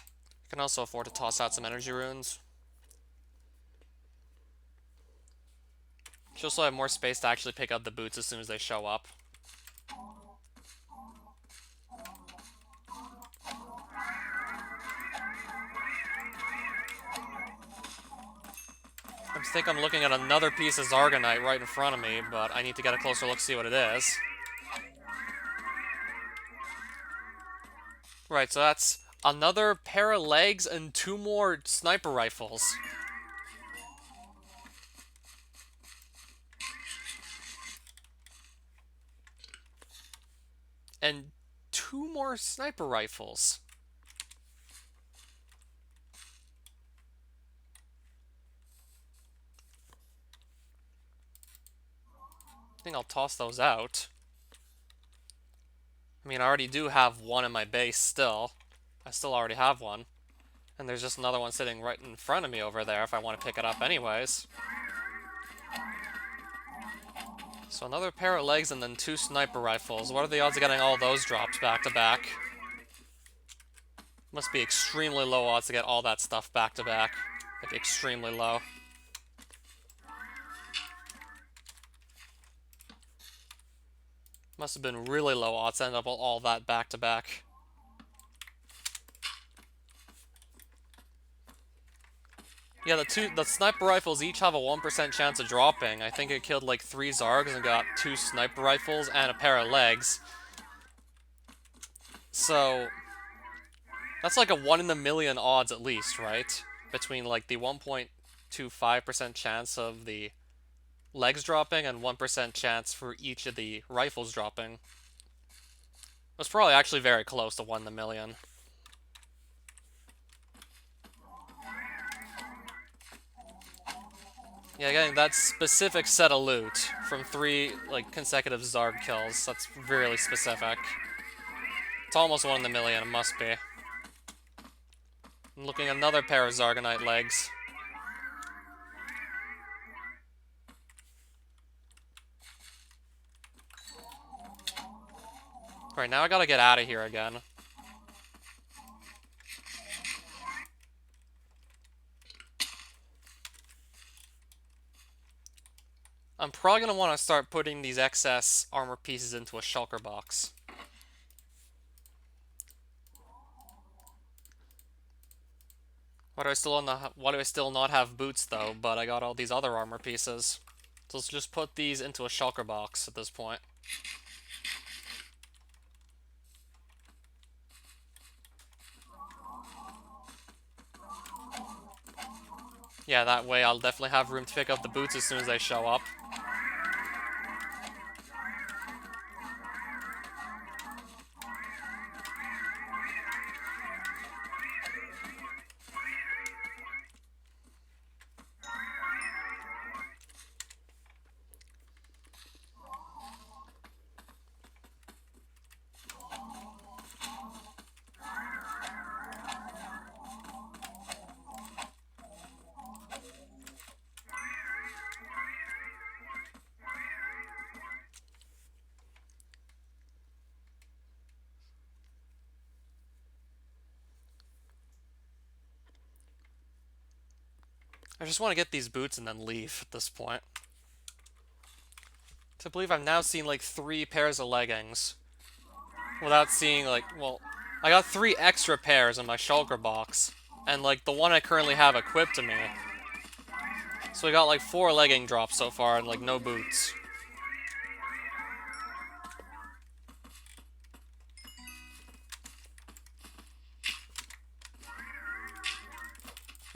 can also afford to toss out some energy runes. Should also have more space to actually pick up the boots as soon as they show up. I think I'm looking at another piece of Zargonite right in front of me, but I need to get a closer look to see what it is. Right, so that's another pair of legs and 2 more sniper rifles. And 2 more sniper rifles. I think I'll toss those out. I mean, I already do have one in my base still. I still already have one. And there's just another one sitting right in front of me over there if I want to pick it up anyways. So another pair of legs and then 2 sniper rifles. What are the odds of getting all those dropped back to back? Must be extremely low odds to get all that stuff back to back. Like, extremely low. Must have been really low odds to end up with all that back to back. Yeah, the sniper rifles each have a 1% chance of dropping. I think it killed like 3 Zargs and got 2 sniper rifles and a pair of legs. So that's like a 1 in a million odds at least, right? Between like the 1.25% chance of the legs dropping and 1% chance for each of the rifles dropping. It was probably actually very close to 1 in a million. Yeah, getting that specific set of loot from 3 like consecutive Zarg kills, that's really specific. It's almost 1 in a million, it must be. I'm looking at another pair of Zargonite legs. Alright, now I gotta get out of here again. I'm probably gonna want to start putting these excess armor pieces into a shulker box. Why do I still not have boots though, but I got all these other armor pieces? So let's just put these into a shulker box at this point. Yeah, that way I'll definitely have room to pick up the boots as soon as they show up. I just want to get these boots and then leave at this point. To believe I've now seen like 3 pairs of leggings. Without seeing like, well, I got 3 extra pairs in my shulker box. And like the one I currently have equipped to me So we got like 4 legging drops so far and like no boots.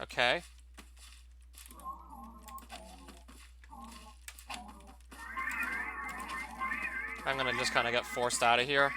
Okay. I'm gonna just kind of get forced out of here.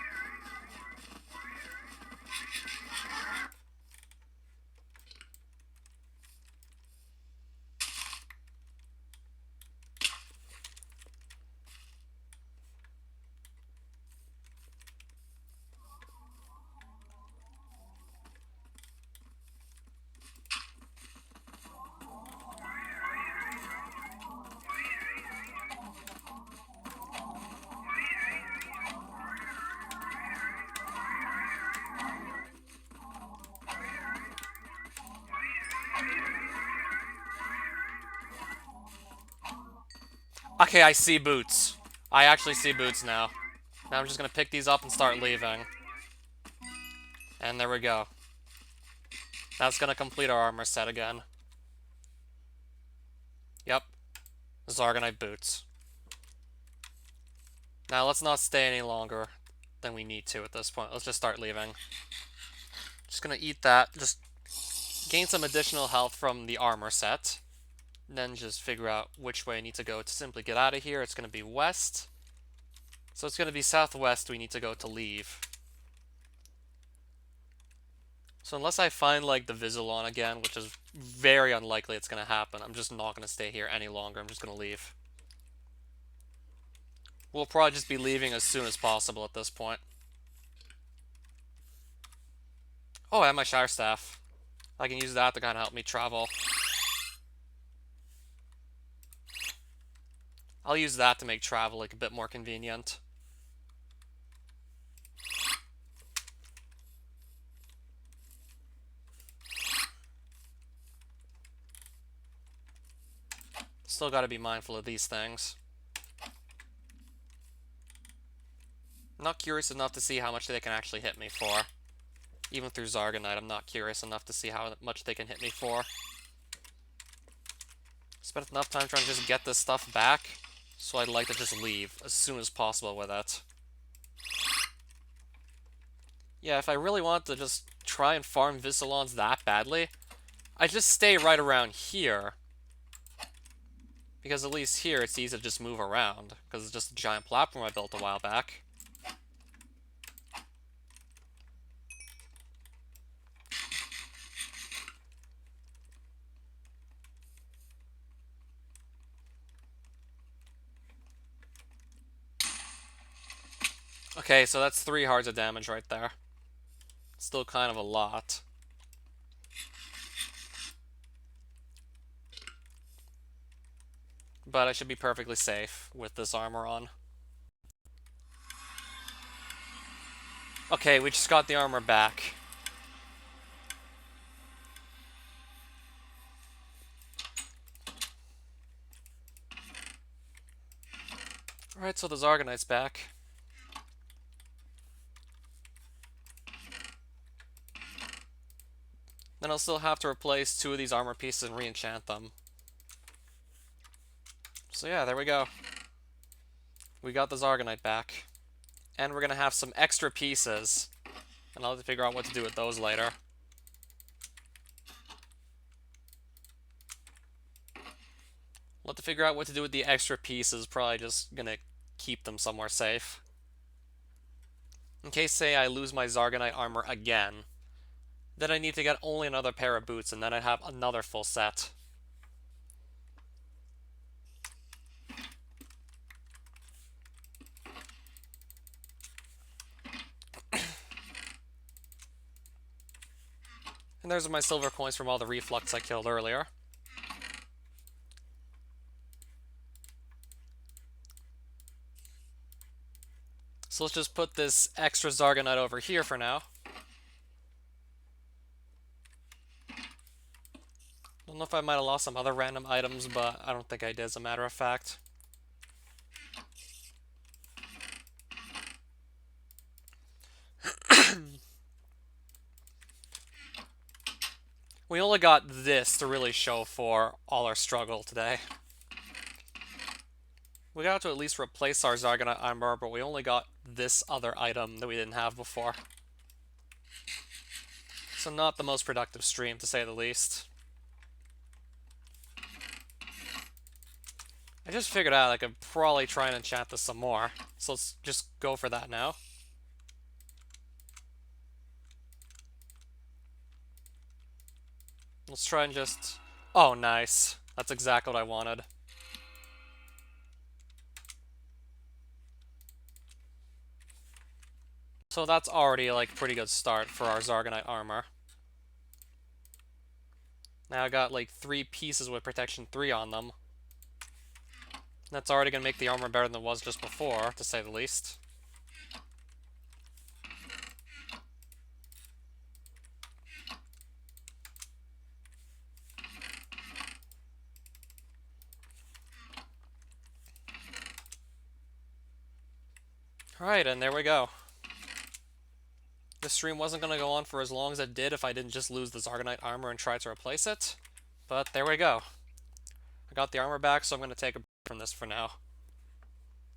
Okay, I see boots. I actually see boots now. Now I'm just gonna pick these up and start leaving. And there we go. That's gonna complete our armor set again. Yep. Zargonite boots. Now let's not stay any longer than we need to at this point. Let's just start leaving. Just gonna eat that. Just gain some additional health from the armor set. Then just figure out which way I need to go to simply get out of here. It's gonna be west. So it's gonna be southwest we need to go to leave. So unless I find like the Vizilon again, which is very unlikely it's gonna happen, I'm just not gonna stay here any longer. I'm just gonna leave. We'll probably just be leaving as soon as possible at this point. Oh, I have my Shire Staff. I can use that to kind of help me travel. I'll use that to make travel like a bit more convenient. Still got to be mindful of these things. I'm not curious enough to see how much they can actually hit me for. Even through Zargonite, I'm not curious enough to see how much they can hit me for. Spent enough time trying to just get this stuff back, so I'd like to just leave as soon as possible with it. Yeah, if I really want to just try and farm Vizilons that badly, I just stay right around here. Because at least here it's easy to just move around, because it's just a giant platform I built a while back. Okay, so that's 3 hearts of damage right there. Still kind of a lot. But I should be perfectly safe with this armor on. Okay, we just got the armor back. Alright, so the Zargonite's back. Then I'll still have to replace 2 of these armor pieces and re-enchant them. So yeah, there we go. We got the Zargonite back. And we're gonna have some extra pieces. And I'll have to figure out what to do with those later. We'll have to figure out what to do with the extra pieces. Probably just gonna keep them somewhere safe. In case, say, I lose my Zargonite armor again, then I need to get only another pair of boots, and then I'd have another full set. And there's my silver coins from all the reflux I killed earlier. So let's just put this extra Zargonite over here for now. Don't know if I might have lost some other random items, but I don't think I did, as a matter of fact. We only got this to really show for all our struggle today. We got to at least replace our Zargonite armor, but we only got this other item that we didn't have before. So not the most productive stream, to say the least. I just figured out I could probably try and enchant this some more, so let's just go for that now. Let's try and just... Oh, nice. That's exactly what I wanted. So that's already, like, pretty good start for our Zargonite armor. Now I got, like, 3 pieces with protection 3 on them. That's already going to make the armor better than it was just before, to say the least. Alright, and there we go. This stream wasn't going to go on for as long as it did if I didn't just lose the Zargonite armor and try to replace it. But there we go. I got the armor back, so I'm going to take a break from this for now.